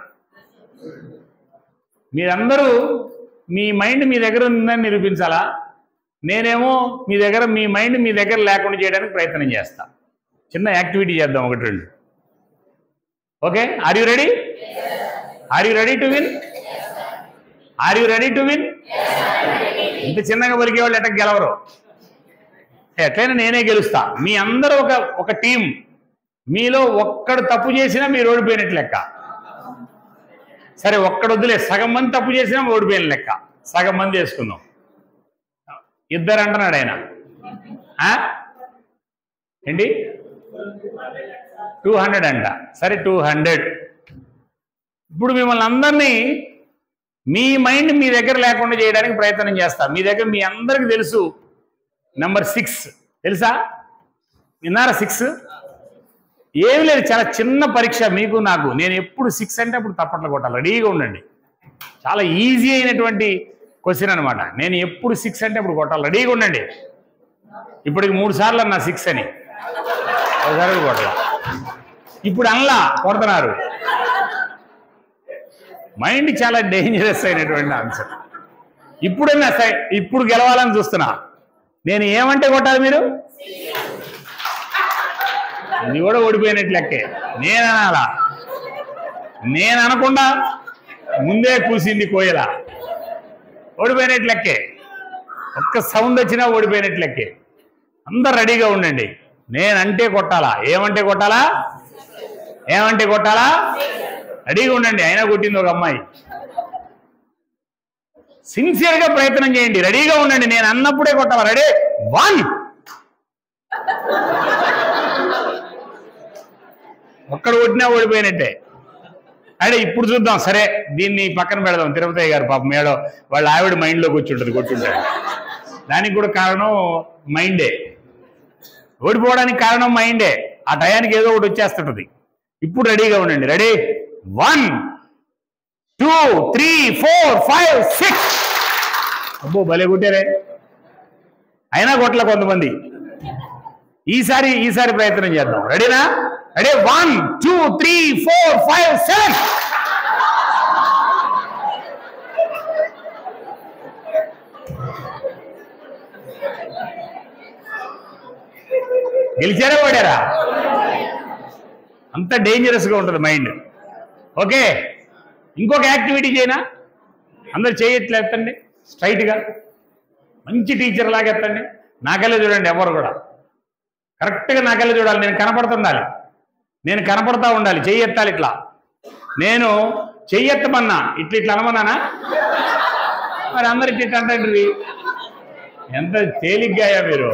మీరందరూ మీ మైండ్ మీ దగ్గర ఉందని నిరూపించాలా? నేనేమో మీ మైండ్ మీ దగ్గర లేకుండా చేయడానికి ప్రయత్నం చేస్తా. చిన్న యాక్టివిటీ చేద్దాం, 1-2. Okay, are you ready? Are you ready to win? Are you ready to win? ఇంత చిన్నగా పలికే వాళ్ళు ఎట్లా గెలవరు? ఎట్లయినా నేనే గెలుస్తా. మీ అందరూ ఒక టీం. మీలో ఒక్కడు తప్పు చేసినా మీరు ఓడిపోయినట్లు లెక్క. సరే, ఒక్కడు వద్దులే, సగం మంది తప్పు చేసినా ఓడిపోయిన లెక్క. సగం మంది వేసుకుందాం. 2 అంటున్నాడు ఆయన. ఏంటి? 200 అంట. సరే, 200. ఇప్పుడు మిమ్మల్ని అందరినీ మీ మైండ్ మీ దగ్గర లేకుండా చేయడానికి ప్రయత్నం చేస్తా. మీ అందరికి తెలుసు నెంబర్ 6 తెలుసా? విన్నారా 6? ఏమి లేదు, చాలా చిన్న పరీక్ష మీకు నాకు. నేను ఎప్పుడు 6 అంటే అప్పుడు తప్పట్లు కొట్టాలి, రెడీగా ఉండండి. చాలా ఈజీ అయినటువంటి క్వశ్చన్ అనమాట. నేను ఎప్పుడు 6 అంటే అప్పుడు కొట్టాలి, రెడీగా ఉండండి. ఇప్పటికి 3 సార్లు అన్నా 6 అని, ఒకసారి కొట్టాలి. ఇప్పుడు అల్లా కొడుతున్నారు. మైండ్ చాలా డేంజరస్ అయినటువంటి ఆన్సర్. ఇప్పుడు గెలవాలని చూస్తున్నా. నేను ఏమంటే కొట్టాలి మీరు? ఇది కూడా ఓడిపోయినట్లు లెక్కే. నేను అనాలా? నేను అనకుండా ముందే కూసింది కోయలా. ఓడిపోయినట్లు లెక్కే. ఒక్క సౌండ్ వచ్చినా ఓడిపోయినట్లు లెక్కే. అందరు రెడీగా ఉండండి. నేనంటే కొట్టాలా? ఏమంటే కొట్టాలా? ఏమంటే కొట్టాలా? రెడీగా ఉండండి. అయినా కొట్టింది ఒక అమ్మాయి. సిన్సియర్గా ప్రయత్నం చేయండి, రెడీగా ఉండండి. నేను అన్నప్పుడే కొట్టాలా. రెడీ? 1. ఒక్కడు కొట్టినా ఓడిపోయినట్టే. అడే ఇప్పుడు చూద్దాం. సరే, దీన్ని పక్కన పెడదాం. తిరుపతి గారు పాపం మేడో వాళ్ళ ఆవిడ మైండ్లో కూర్చుంటుంది, కొట్టుంటాడు. దానికి కూడా కారణం మైండే. ఓడిపోవడానికి కారణం మైండే. ఆ టయానికి ఏదో ఒకటి వచ్చేస్తుంటుంది. ఇప్పుడు రెడీగా ఉండండి. రెడీ? 1 2 3 4 5 6. అబ్బో, భలే కొట్టారే. అయినా కొట్ల కొంతమంది. ఈసారి ప్రయత్నం చేద్దాం. రెడీనా? రెడీ? 1 2 3 4 5 7. గెలిచారా ఓడారా? అంత డేంజరస్గా ఉంటుంది మైండ్. ఓకే, ఇంకొక యాక్టివిటీ చేయనా? అందరు చేయట్లే, ఎత్తండి స్ట్రైట్గా. మంచి టీచర్ లాగా ఎత్తండి. నాకెళ్ళే చూడండి, ఎవరు కూడా కరెక్ట్గా నాకెళ్ళే చూడాలి. నేను కనపడుతుండాలి, నేను కనపడతా ఉండాలి. చెయ్యి ఎత్తాలి ఇట్లా. నేను చెయ్యి ఎత్తమన్నా ఇట్లా అనమన్నానా? మరి అందరు ఇట్లా అంటండి. ఎంత తేలిగ్గాయా మీరు?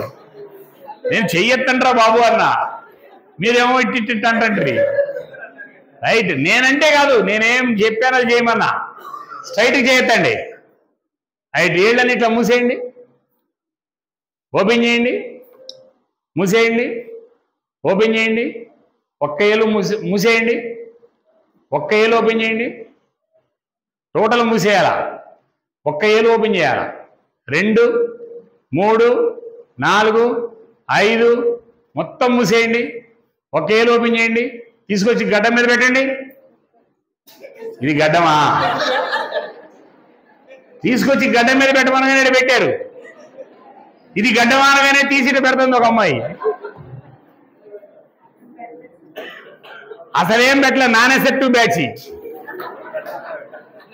నేను చెయ్యి ఎత్తండ్రా బాబు అన్నా, మీరేమో ఇట్లా అంటండి. రైట్, నేనంటే కాదు, నేనేం చెప్పానో చేయమన్నా. స్ట్రైట్గా చేయొద్దండి. రైట్, ఏళ్ళని ఇట్లా మూసేయండి, ఓపెన్ చేయండి, మూసేయండి, ఓపెన్ చేయండి. ఒక్క ఏళ్ళు మూసేయండి, ఒక్క ఏళ్ళు ఓపెన్ చేయండి. టోటల్ మూసేయాలా? ఒక్క ఏళ్ళు ఓపెన్ చేయాలా? 2 3 4 5 మొత్తం మూసేయండి. ఒక్క ఏళ్ళు ఓపెన్ చేయండి. తీసుకొచ్చి గడ్డం మీద పెట్టండి. ఇది గడ్డమా? తీసుకొచ్చి గడ్డం మీద పెట్టమనగానే పెట్టారు. ఇది గడ్డమానగానే తీసి పెడుతుంది ఒక అమ్మాయి. అసలేం పెట్టలేదు, నాన్ ఎసెప్టివ్ బ్యాచ్.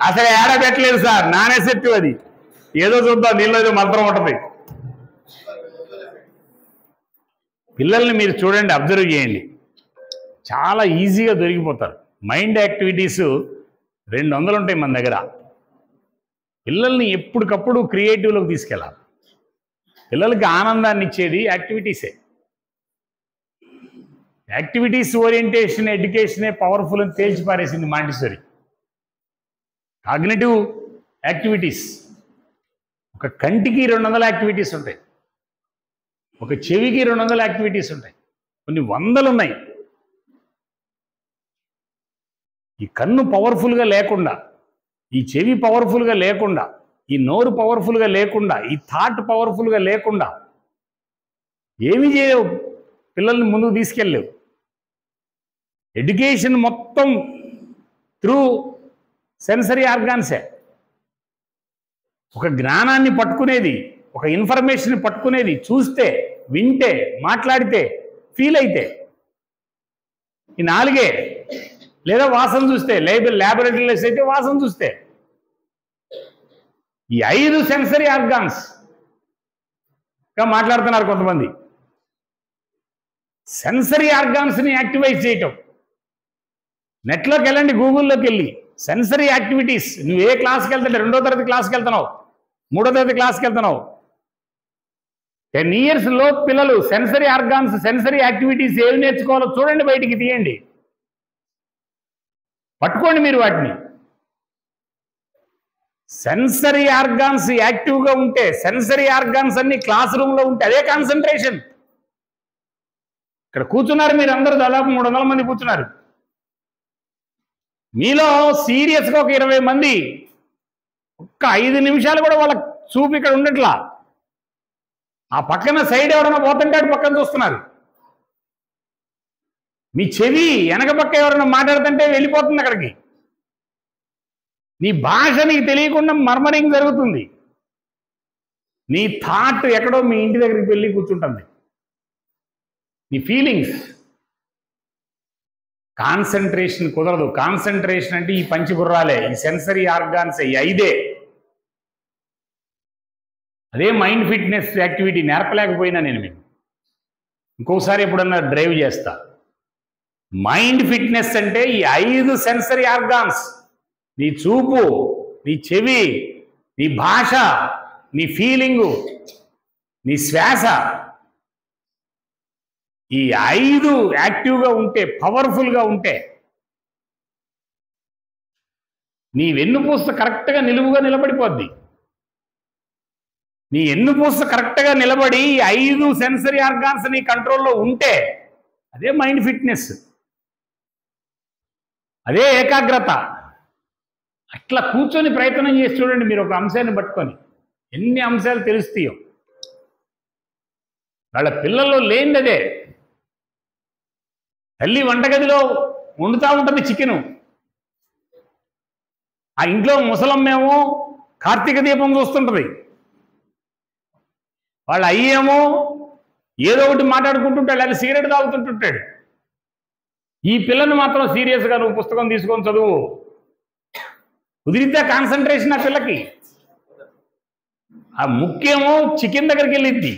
అసలు ఏడ పెట్టలేదు సార్, నాన్ ఎసెప్టివ్. అది ఏదో చూద్దాం, నీళ్ళు ఏదో మంత్రం ఉంటుంది. పిల్లల్ని మీరు చూడండి, అబ్జర్వ్ చేయండి, చాలా ఈజీగా దొరికిపోతారు. మైండ్ యాక్టివిటీస్ 200 ఉంటాయి మన దగ్గర. పిల్లల్ని ఎప్పటికప్పుడు క్రియేటివ్లోకి తీసుకెళ్ళాలి. పిల్లలకి ఆనందాన్ని ఇచ్చేది యాక్టివిటీసే. యాక్టివిటీస్ ఓరియంటేషన్ ఎడ్యుకేషనే పవర్ఫుల్ అని తేల్చి పారేసింది మాంటిసోరీ. కాగ్నిటివ్ యాక్టివిటీస్, ఒక కంటికి 200 యాక్టివిటీస్ ఉంటాయి, ఒక చెవికి 200 యాక్టివిటీస్ ఉంటాయి, కొన్ని వందలు ఉన్నాయి. ఈ కన్ను పవర్ఫుల్గా లేకుండా, ఈ చెవి పవర్ఫుల్గా లేకుండా, ఈ నోరు పవర్ఫుల్గా లేకుండా, ఈ థాట్ పవర్ఫుల్గా లేకుండా ఏమి చేయలేవు, పిల్లల్ని ముందుకు తీసుకెళ్ళలేవు. ఎడ్యుకేషన్ మొత్తం త్రూ సెన్సరీ ఆర్గాన్సే. ఒక జ్ఞానాన్ని పట్టుకునేది, ఒక ఇన్ఫర్మేషన్ పట్టుకునేది చూస్తే, వింటే, మాట్లాడితే, ఫీల్ అయితే ఈ 4. లేదా వాసన చూస్తే, ల్యాబొరేటరీస్ అయితే వాసన చూస్తే. ఈ 5 సెన్సరీ ఆర్గాన్స్ గా మాట్లాడుతున్నారు కొంతమంది. సెన్సరీ ఆర్గాన్స్ని యాక్టివైజ్ చేయటం. నెట్లోకి వెళ్ళండి, గూగుల్లోకి వెళ్ళి సెన్సరీ యాక్టివిటీస్. నువ్వు ఏ క్లాస్కి వెళ్తావు? 2వ తరగతి క్లాస్కి వెళ్తున్నావు, 3వ తరగతి క్లాస్కి వెళ్తున్నావు. 10 years లోపు పిల్లలు సెన్సరీ ఆర్గాన్స్, సెన్సరీ యాక్టివిటీస్ ఏవి నేర్చుకోవాలో చూడండి, బయటికి తీయండి, పట్టుకోండి మీరు వాటిని. సెన్సరీ ఆర్గాన్స్ యాక్టివ్గా ఉంటే, సెన్సరీ ఆర్గాన్స్ అన్ని క్లాస్ రూమ్లో ఉంటే అదే కాన్సన్ట్రేషన్. ఇక్కడ కూర్చున్నారు మీరు అందరూ, దాదాపు 300 మంది కూర్చున్నారు. మీలో సీరియస్గా ఒక 20 మంది ఒక్క 5 నిమిషాలు కూడా వాళ్ళ చూపు ఇక్కడ ఉండట్లా. ఆ పక్కన సైడ్ ఎవరైనా పోతుంటే అటు పక్కన చూస్తున్నారు. మీ చెవి వెనక పక్క ఎవరైనా మాట్లాడుతుంటే వెళ్ళిపోతుంది అక్కడికి. నీ భాష నీకు తెలియకుండా మర్మరింగ్ జరుగుతుంది. నీ థాట్ ఎక్కడో మీ ఇంటి దగ్గరికి వెళ్ళి కూర్చుంటుంది. నీ ఫీలింగ్స్. కాన్సన్ట్రేషన్ కుదరదు. కాన్సన్ట్రేషన్ అంటే ఈ పంచబుర్రాలే, ఈ సెన్సరీ ఆర్గాన్సే, ఈ 5. అదే మైండ్ ఫిట్నెస్ యాక్టివిటీ నేర్పలేకపోయినా నేను మీకు ఇంకోసారి ఎప్పుడన్నా డ్రైవ్ చేస్తా. మైండ్ ఫిట్నెస్ అంటే ఈ 5 సెన్సరీ ఆర్గాన్స్, నీ చూపు, నీ చెవి, నీ భాష, నీ ఫీలింగు, నీ శ్వాస, ఈ 5 యాక్టివ్గా ఉంటే, పవర్ఫుల్గా ఉంటే, నీ వెన్నుపూస కరెక్ట్గా నిలువుగా నిలబడిపోద్ది. నీ వెన్నుపూస కరెక్ట్గా నిలబడి 5 సెన్సరీ ఆర్గాన్స్ నీ కంట్రోల్లో ఉంటే అదే మైండ్ ఫిట్నెస్, అదే ఏకాగ్రత. అట్లా కూర్చొని ప్రయత్నం చేసి చూడండి మీరు, ఒక అంశాన్ని పట్టుకొని ఎన్ని అంశాలు తెలుస్తాయో. వాళ్ళ పిల్లల్లో లేనిది అదే. తల్లి వంటగదిలో వండుతూ ఉంటుంది చికెను, ఆ ఇంట్లో ముసలమ్మేమో కార్తీక దీపం చూస్తుంటుంది, వాళ్ళ అయ్యేమో ఏదో ఒకటి మాట్లాడుకుంటుంటాడు, లేదా సిగరెట్ తాగుతుంటుంటాడు. ఈ పిల్లని మాత్రం సీరియస్గా నువ్వు పుస్తకం తీసుకొని చదువు. కుదిరితే కాన్సన్ట్రేషన్ ఆ పిల్లకి. ఆ ముఖ్యేమో చికెన్ దగ్గరికి వెళ్ళిద్ది,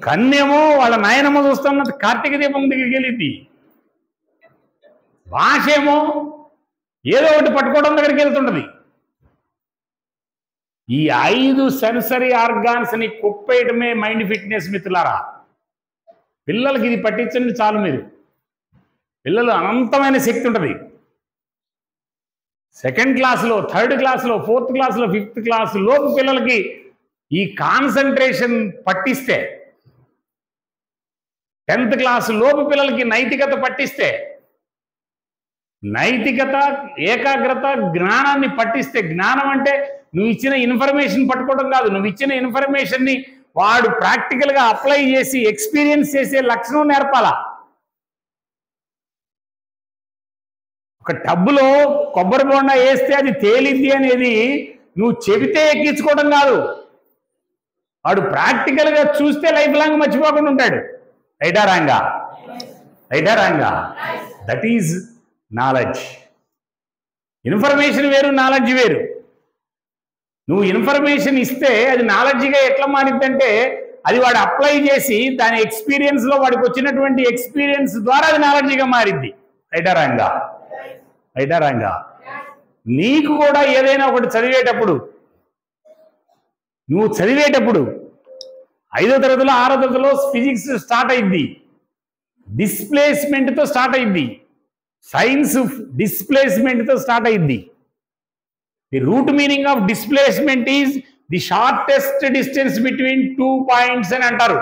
కన్నేమో వాళ్ళ నాయనమ్మ చూస్తున్న కార్తీక దీపం దగ్గరికి వెళ్ళిద్ది, భాష ఏమో ఏదో ఒకటి పట్టుకోవడం దగ్గరికి వెళ్తుంటది. ఈ 5 సెన్సరీ ఆర్గాన్స్ని కుప్పేయటమే మైండ్ ఫిట్నెస్ మిత్రులారా. పిల్లలకి ఇది పట్టించండి చాలు మీరు. పిల్లలు అనంతమైన శక్తి ఉంటుంది. 2nd క్లాసులో, 3rd క్లాసులో, 4th క్లాసులో, 5th క్లాస్ లోపు పిల్లలకి ఈ కాన్సన్ట్రేషన్ పట్టిస్తే, 10th క్లాస్ లోపు పిల్లలకి నైతికత పట్టిస్తే, నైతికత, ఏకాగ్రత, జ్ఞానాన్ని పట్టిస్తే, జ్ఞానం అంటే నువ్వు ఇచ్చిన ఇన్ఫర్మేషన్ పట్టుకోవడం కాదు, నువ్వు ఇచ్చిన ఇన్ఫర్మేషన్ని వాడు ప్రాక్టికల్గా అప్లై చేసి ఎక్స్పీరియన్స్ చేసే లక్షణం నేర్పాలా. ఒక టబ్బులో కొబ్బరి బొండ వేస్తే అది తేలిద్ది అనేది నువ్వు చెబితే ఎక్కించుకోవడం కాదు. వాడు ప్రాక్టికల్గా చూస్తే లైఫ్ లాంగ్ మర్చిపోకుండా ఉంటాడు. రైటా రాంగా? రైటా రాంగా? That is knowledge. ఇన్ఫర్మేషన్ వేరు, నాలెడ్జ్ వేరు. నువ్వు ఇన్ఫర్మేషన్ ఇస్తే అది నాలెడ్జ్గా ఎట్లా మారిద్దంటే అది వాడు అప్లై చేసి దాని ఎక్స్పీరియన్స్లో వాడికి వచ్చినటువంటి ఎక్స్పీరియన్స్ ద్వారా అది నాలెడ్జ్గా మారిద్ది. రైటా రాంగా? రైటా రాంగా? నీకు కూడా ఏదైనా ఒకటి చదివేటప్పుడు, నువ్వు చదివేటప్పుడు 5వ తరగతిలో 6వ తరగతిలో ఫిజిక్స్ స్టార్ట్ అయింది, డిస్ప్లేస్మెంట్తో స్టార్ట్ అయింది. సైన్స్ డిస్ప్లేస్మెంట్తో స్టార్ట్ అయింది. The root meaning of displacement is the shortest distance between 2 points అని అంటారు.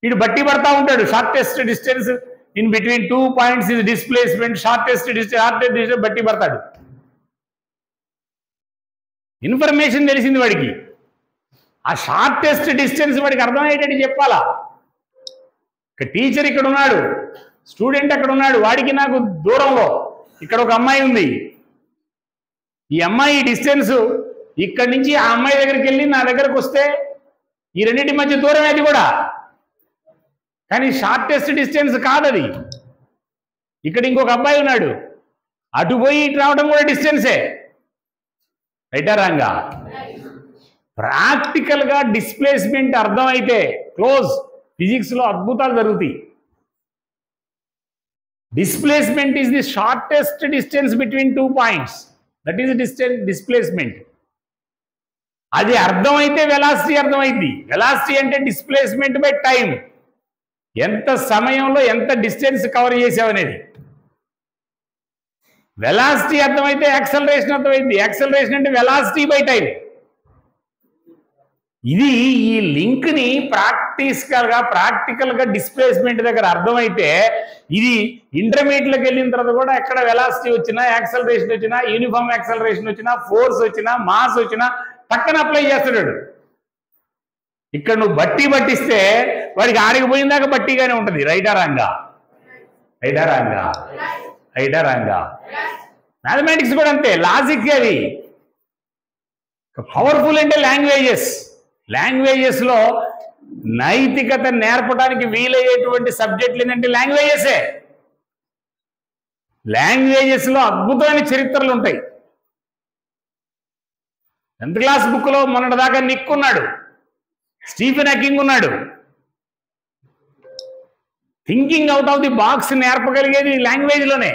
వీడు బట్టి పడతా ఉంటాడు. Shortest distance in between 2 points is displacement. Shortest distance బట్టి పడతాడు. ఇన్ఫర్మేషన్ తెలిసింది వాడికి, ఆ షార్టెస్ట్ డిస్టెన్స్ వాడికి అర్థమయ్యేటట్టు చెప్పాలా. టీచర్ ఇక్కడ ఉన్నాడు, స్టూడెంట్ అక్కడ ఉన్నాడు, వాడికి నాకు దూరంలో ఇక్కడ ఒక అమ్మాయి ఉంది. ఈ అమ్మాయి డిస్టెన్స్ ఇక్కడి నుంచి ఆ అమ్మాయి దగ్గరికి వెళ్ళి నా దగ్గరకు వస్తే ఈ రెండింటి మధ్య దూరమే అది కూడా, కానీ షార్టెస్ట్ డిస్టెన్స్ కాదది. ఇక్కడ ఇంకొక అబ్బాయి ఉన్నాడు, అటు పోయి ఇటు రావడం కూడా డిస్టెన్సే. రైటా రాంగా? ప్రాక్టికల్గా డిస్ప్లేస్మెంట్ అర్థమైతే క్లోజ్ ఫిజిక్స్లో అద్భుతాలు జరుగుతాయి. Displacement is the shortest distance between 2 points. That is displacement. అది అర్థమైతే వెలాసిటీ అర్థమైంది. వెలాసిటీ అంటే డిస్ప్లేస్మెంట్ బై టైం, ఎంత సమయంలో ఎంత డిస్టెన్స్ కవర్ చేసావనేది. వెలాసిటీ అర్థమైతే యాక్సలరేషన్ అర్థమైంది. యాక్సలరేషన్ అంటే వెలాసిటీ బై టైం. ఇది ఈ లింక్ని ప్రాక్టికల్గా డిస్ప్లేస్మెంట్ దగ్గర అర్థమైతే ఇది ఇంటర్మీడియట్లోకి వెళ్ళిన తర్వాత కూడా ఎక్కడ వెలాసిటీ వచ్చినా, యాక్సలరేషన్ వచ్చినా, యూనిఫామ్ యాక్సలరేషన్ వచ్చినా, ఫోర్స్ వచ్చినా, మాస్ వచ్చినా పక్కన అప్లై చేస్తాడు. ఇక్కడ నువ్వు బట్టిస్తే వాడికి ఆడిపోయిందాక బట్టిగానే ఉంటుంది. రైటా రాంగా? రైటా రాంగా? రైటా రాంగా? మ్యాథమెటిక్స్ కూడా అంతే, లాజిక్. అది పవర్ఫుల్ అంటే లాంగ్వేజెస్లో నైతికత నేర్పడానికి వీలయ్యేటువంటి సబ్జెక్టులు ఏంటంటే లాంగ్వేజెసే. లాంగ్వేజెస్లో అద్భుతమైన చరిత్రలు ఉంటాయి. 10th క్లాస్ బుక్లో మొన్నటిదాకా నిక్ ఉన్నాడు, స్టీఫెన్ హాకింగ్ ఉన్నాడు. Thinking out of the box నేర్పగలిగేది లాంగ్వేజ్లోనే.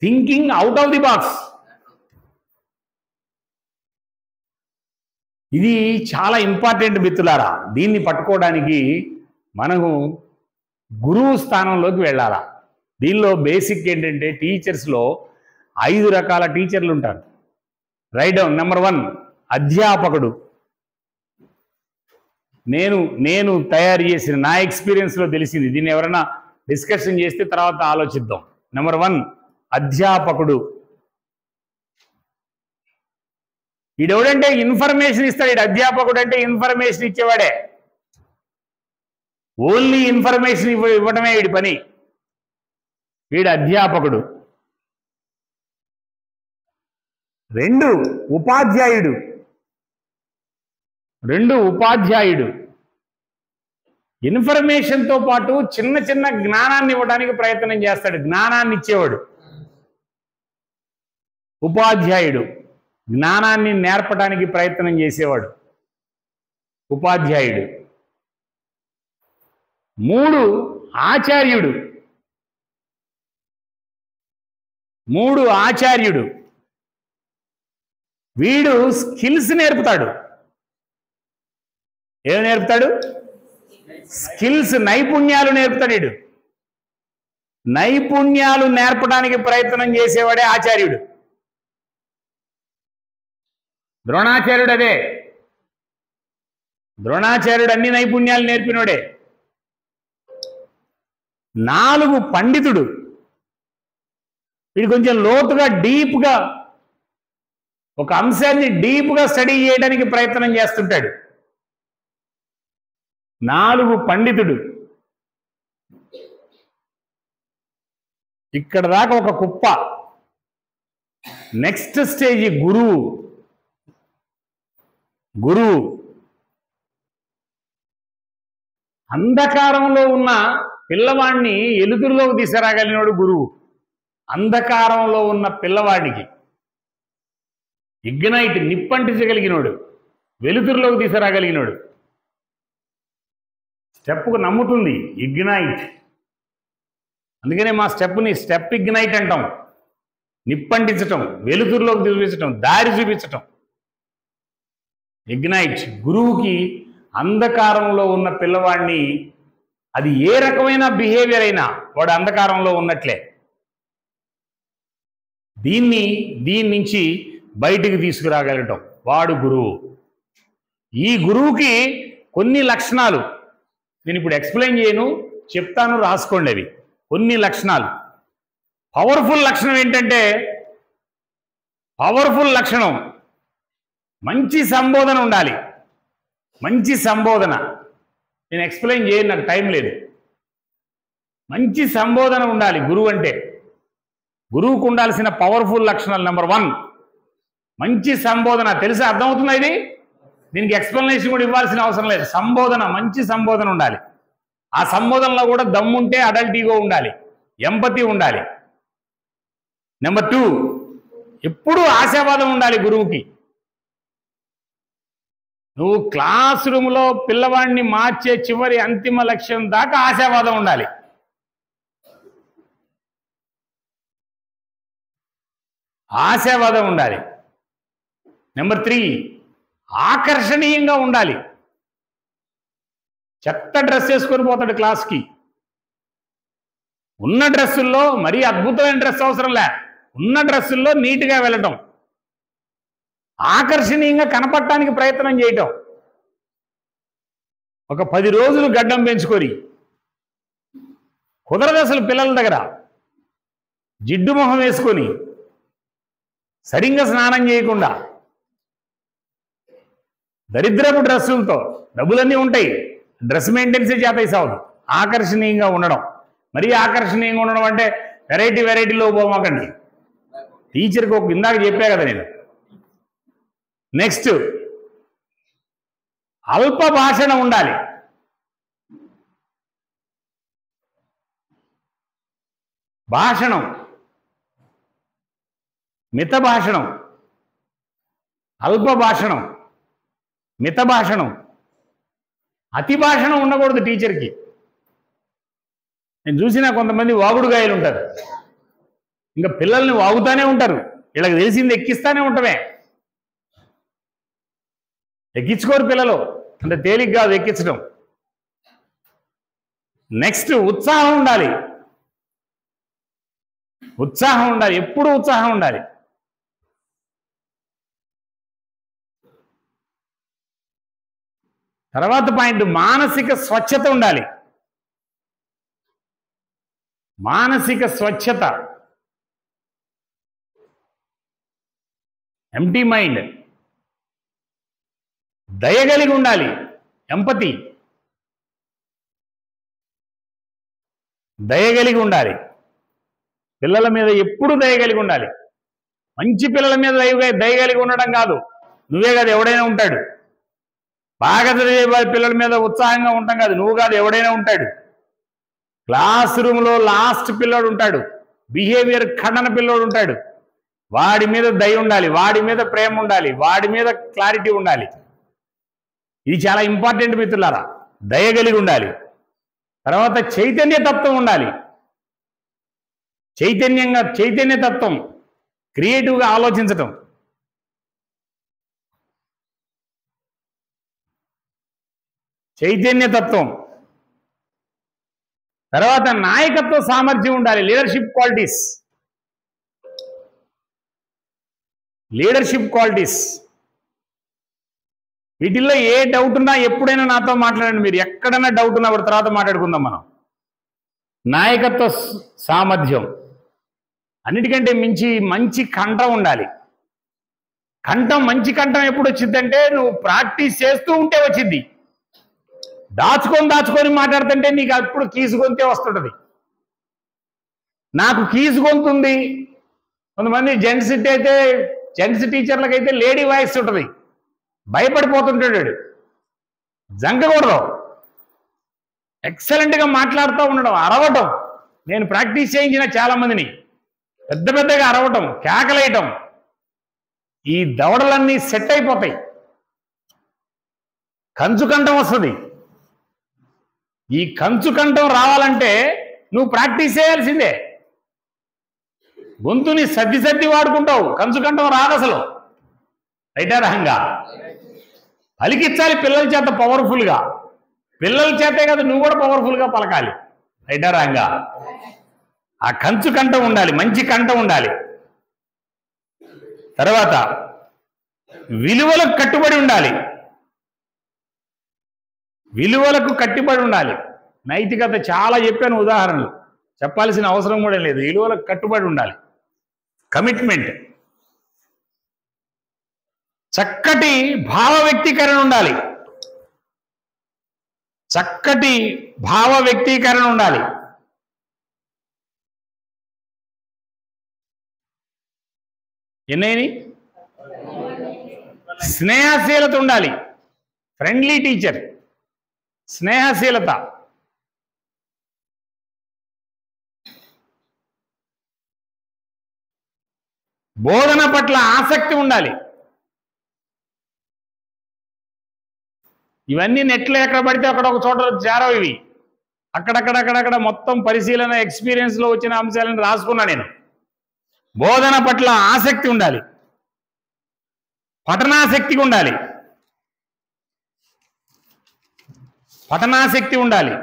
Thinking out of the box ఇది చాలా ఇంపార్టెంట్ మిత్రులారా. దీన్ని పట్టుకోవడానికి మనము గురువు స్థానంలోకి వెళ్ళాలా. దీనిలో బేసిక్ ఏంటంటే టీచర్స్లో 5 రకాల టీచర్లు ఉంటారు. Right down. నెంబర్ 1 అధ్యాపకుడు. నేను తయారు చేసిన నా ఎక్స్పీరియన్స్లో తెలిసింది. దీన్ని ఎవరైనా డిస్కషన్ చేస్తే తర్వాత ఆలోచిద్దాం. నెంబర్ 1 అధ్యాపకుడు. వీడెవడంటే ఇన్ఫర్మేషన్ ఇస్తాడు. వీడు అధ్యాపకుడు అంటే ఇన్ఫర్మేషన్ ఇచ్చేవాడే. ఓన్లీ ఇన్ఫర్మేషన్ ఇవ్వడమే వీడి పని. వీడు అధ్యాపకుడు. 2 ఉపాధ్యాయుడు. ఇన్ఫర్మేషన్తో పాటు చిన్న చిన్న జ్ఞానాన్ని ఇవ్వడానికి ప్రయత్నం చేస్తాడు. జ్ఞానాన్ని ఇచ్చేవాడు ఉపాధ్యాయుడు. జ్ఞానాన్ని నేర్పడానికి ప్రయత్నం చేసేవాడు ఉపాధ్యాయుడు. 3 ఆచార్యుడు. వీడు స్కిల్స్ నేర్పుతాడు. ఏం నేర్పుతాడు? స్కిల్స్, నైపుణ్యాలు నేర్పుతాడు. వీడు నైపుణ్యాలు నేర్పడానికి ప్రయత్నం చేసేవాడే ఆచార్యుడు. ద్రోణాచార్యుడు అదే. ద్రోణాచార్యుడు అన్ని నైపుణ్యాలు నేర్పినోడే. 4 పండితుడు. వీడు కొంచెం లోతుగా డీప్గా ఒక అంశాన్ని డీప్గా స్టడీ చేయడానికి ప్రయత్నం చేస్తుంటాడు. 4 పండితుడు. ఇక్కడ దాకా ఒక కుప్ప. నెక్స్ట్ స్టేజ్ గురువు. గురువు. అంధకారంలో ఉన్న పిల్లవాడిని వెలుతురులోకి తీసుకురాగలిగినోడు గురువు. అంధకారంలో ఉన్న పిల్లవాడికి ఇగ్నైట్ నిప్పంటించగలిగినోడు, వెలుతురులోకి తీసుకురాగలిగినోడు. స్టెప్కు నమ్ముతుంది ఇగ్నైట్. అందుకనే మా స్టెప్ని స్టెప్ ఇగ్నైట్ అంటాం. నిప్పంటించటం, వెలుతురులోకి చూపించటం, దారి చూపించటం. ఇగ్నైట్. గురువుకి అంధకారంలో ఉన్న పిల్లవాడిని, అది ఏ రకమైన బిహేవియర్ అయినా వాడు అంధకారంలో ఉన్నట్లే. దీని నుంచి బయటికి తీసుకురాగలగటం వాడు గురువు. ఈ గురువుకి కొన్ని లక్షణాలు నేను ఇప్పుడు ఎక్స్ప్లెయిన్ చేయను, చెప్తాను, రాసుకోండి. అవి కొన్ని లక్షణాలు. పవర్ఫుల్ లక్షణం ఏంటంటే, పవర్ఫుల్ లక్షణం మంచి సంబోధన ఉండాలి. మంచి సంబోధన నేను ఎక్స్ప్లెయిన్ చేయను, నాకు టైం లేదు. మంచి సంబోధన ఉండాలి గురువు అంటే. గురువుకు ఉండాల్సిన పవర్ఫుల్ లక్షణాలు నెంబర్ 1 మంచి సంబోధన. తెలుసా? అర్థమవుతుందా? ఇది దీనికి ఎక్స్ప్లెనేషన్ కూడా ఇవ్వాల్సిన అవసరం లేదు. సంబోధన, మంచి సంబోధన ఉండాలి. ఆ సంబోధనలో కూడా దమ్ముంటే అడల్ట్ ఈగో ఉండాలి, ఎంపతి ఉండాలి. నెంబర్ 2 ఎప్పుడూ ఆశావాదం ఉండాలి గురువుకి. నువ్వు క్లాస్ రూమ్లో పిల్లవాడిని మార్చే చివరి అంతిమ లక్ష్యం దాకా ఆశావాదం ఉండాలి. ఆశావాదం ఉండాలి. నెంబర్ 3 ఆకర్షణీయంగా ఉండాలి. చెత్త డ్రెస్ వేసుకొని పోతాడు క్లాస్కి. ఉన్న డ్రెస్సుల్లో మరీ అద్భుతమైన డ్రెస్ అవసరంలే, ఉన్న డ్రెస్సుల్లో నీట్గా వెళ్ళటం, ఆకర్షణీయంగా కనపడటానికి ప్రయత్నం చేయటం. ఒక 10 రోజులు గడ్డం పెంచుకొని, కుదరదు అసలు పిల్లల దగ్గర, జిడ్డు మొహం వేసుకొని, సరిగ్గా స్నానం చేయకుండా, దరిద్రపు డ్రెస్సులతో, డబ్బులన్నీ ఉంటాయి, డ్రెస్ మెయింటెనెన్సే చేత సాగు. ఆకర్షణీయంగా ఉండడం. మరీ ఆకర్షణీయంగా ఉండడం అంటే వెరైటీలో పోమాకండి. టీచర్కి ఒక ఇందాక చెప్పా కదా నేను. నెక్స్ట్ అల్ప భాషణ ఉండాలి. భాషణం, మిత భాషణం, అల్ప భాషణం, మిత భాషణం. అతి భాషణం ఉండకూడదు టీచర్కి. నేను చూసినా కొంతమంది వాగుడుగాయలు ఉంటారు, ఇంకా పిల్లల్ని వాగుతానే ఉంటారు. వీళ్ళకి తెలిసింది ఎక్కిస్తానే ఉంటామే. ఎక్కించుకోరు పిల్లలు, అంటే తేలిక కాదు ఎక్కించడం. నెక్స్ట్ ఉత్సాహం ఉండాలి. ఉత్సాహం ఉండాలి, ఎప్పుడూ ఉత్సాహం ఉండాలి. తర్వాత పాయింట్ మానసిక స్వచ్ఛత ఉండాలి. మానసిక స్వచ్ఛత, ఎంప్టీ మైండ్. దయగలిగి ఉండాలి, ఎంపతి, దయగలిగి ఉండాలి. పిల్లల మీద ఎప్పుడు దయగలిగి ఉండాలి. మంచి పిల్లల మీద దయగలిగి ఉండడం కాదు, నువ్వే కాదు ఎవడైనా ఉంటాడు. బాగా చదివే పిల్లల మీద ఉత్సాహంగా ఉంటాం కాదు, నువ్వు కాదు ఎవడైనా ఉంటాడు. క్లాస్ రూమ్లో లాస్ట్ పిల్లోడు ఉంటాడు, బిహేవియర్ ఖండన పిల్లోడు ఉంటాడు. వాడి మీద దయ ఉండాలి, వాడి మీద ప్రేమ ఉండాలి, వాడి మీద క్లారిటీ ఉండాలి. ఇది చాలా ఇంపార్టెంట్ మిత్రులారా. దయగలిగి ఉండాలి. తర్వాత చైతన్య తత్వం ఉండాలి. చైతన్య తత్వం, క్రియేటివ్గా ఆలోచించటం. చైతన్య తత్వం. తర్వాత నాయకత్వ సామర్థ్యం ఉండాలి, లీడర్షిప్ క్వాలిటీస్. Leadership qualities. వీటిల్లో ఏ డౌట్ ఉన్నా ఎప్పుడైనా నాతో మాట్లాడండి. మీరు ఎక్కడైనా డౌట్ ఉన్నా తర్వాత మాట్లాడుకుందాం మనం. నాయకత్వ సామర్థ్యం. అన్నిటికంటే మించి మంచి కంఠం ఉండాలి. కంఠం, మంచి కంఠం ఎప్పుడు వచ్చిందంటే నువ్వు ప్రాక్టీస్ చేస్తూ ఉంటే వచ్చింది. దాచుకొని మాట్లాడుతుంటే నీకు అప్పుడు కీసుకొంతే వస్తుంటుంది. నాకు కీసుకొంతుంది. కొంతమంది జెంట్స్ టీచర్లకైతే లేడీ వాయిస్ ఉంటుంది, భయపడిపోతుంటాడు, జంకకూడదు, ఎక్సలెంట్గా మాట్లాడుతూ ఉండడం, అరవటం. నేను ప్రాక్టీస్ చేయించిన చాలామందిని, పెద్ద పెద్దగా అరవటం, కేకలేయటం, ఈ దవడలన్నీ సెట్ అయిపోతాయి, కంచుకంఠం వస్తుంది. ఈ కంచుకంఠం రావాలంటే నువ్వు ప్రాక్టీస్ చేయాల్సిందే. గొంతుని సర్ది వాడుకుంటావు, కంచుకంఠం రాదు అసలు. రైటా రాంగా పలికించాలి పిల్లల చేత పవర్ఫుల్గా. పిల్లల చేతే కదా నువ్వు కూడా పవర్ఫుల్గా పలకాలి. రైటా రాంగా ఆ కంచు కంఠం ఉండాలి, మంచి కంఠం ఉండాలి. తర్వాత విలువలకు కట్టుబడి ఉండాలి. విలువలకు కట్టుబడి ఉండాలి. నైతికత చాలా చెప్పాను, ఉదాహరణలు చెప్పాల్సిన అవసరం కూడా లేదు. విలువలకు కట్టుబడి ఉండాలి, కమిట్మెంట్. చక్కటి భావ వ్యక్తీకరణ ఉండాలి. చక్కటి భావ వ్యక్తీకరణ ఉండాలి. ఎన్నైనా స్నేహశీలత ఉండాలి. ఫ్రెండ్లీ టీచర్, స్నేహశీలత. బోధన పట్ల ఆసక్తి ఉండాలి. ఇవన్నీ నెట్లో ఎక్కడ పడితే అక్కడ ఒక చోట చేరవు. ఇవి అక్కడక్కడ మొత్తం పరిశీలన ఎక్స్పీరియన్స్లో వచ్చిన అంశాలను రాసుకున్నా నేను. బోధన పట్ల ఆసక్తి ఉండాలి, పఠనాసక్తి ఉండాలి. పఠనాసక్తి ఉండాలి.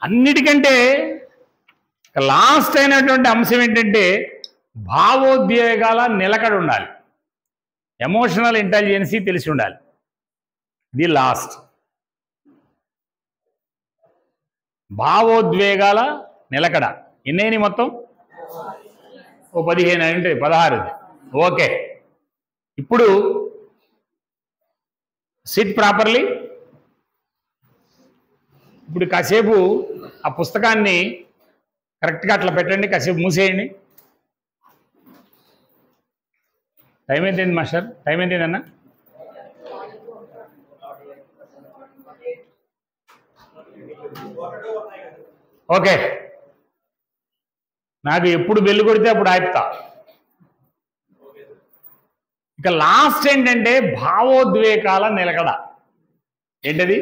అన్నిటికంటే లాస్ట్ అయినటువంటి అంశం ఏంటంటే భావోద్వేగాల నిలకడ ఉండాలి. ఎమోషనల్ ఇంటెలిజెన్సీ తెలిసి ఉండాలి. The last. భావోద్వేగాల నిలకడ. ఎన్నైనా మొత్తం? ఓ 15 అంటే 16. ఓకే, ఇప్పుడు సిట్ ప్రాపర్లీ. ఇప్పుడు కాసేపు ఆ పుస్తకాన్ని కరెక్ట్గా అట్లా పెట్టండి, కాసేపు మూసేయండి. టైం ఎంతైంది మాస్టర్? టైం ఎంతైందన్నా? ఓకే, నాకు ఎప్పుడు బెల్లు కొడితే అప్పుడు ఆపుతా. ఇక లాస్ట్ ఏంటంటే భావోద్వేగాల నిలకడ. ఏంటది?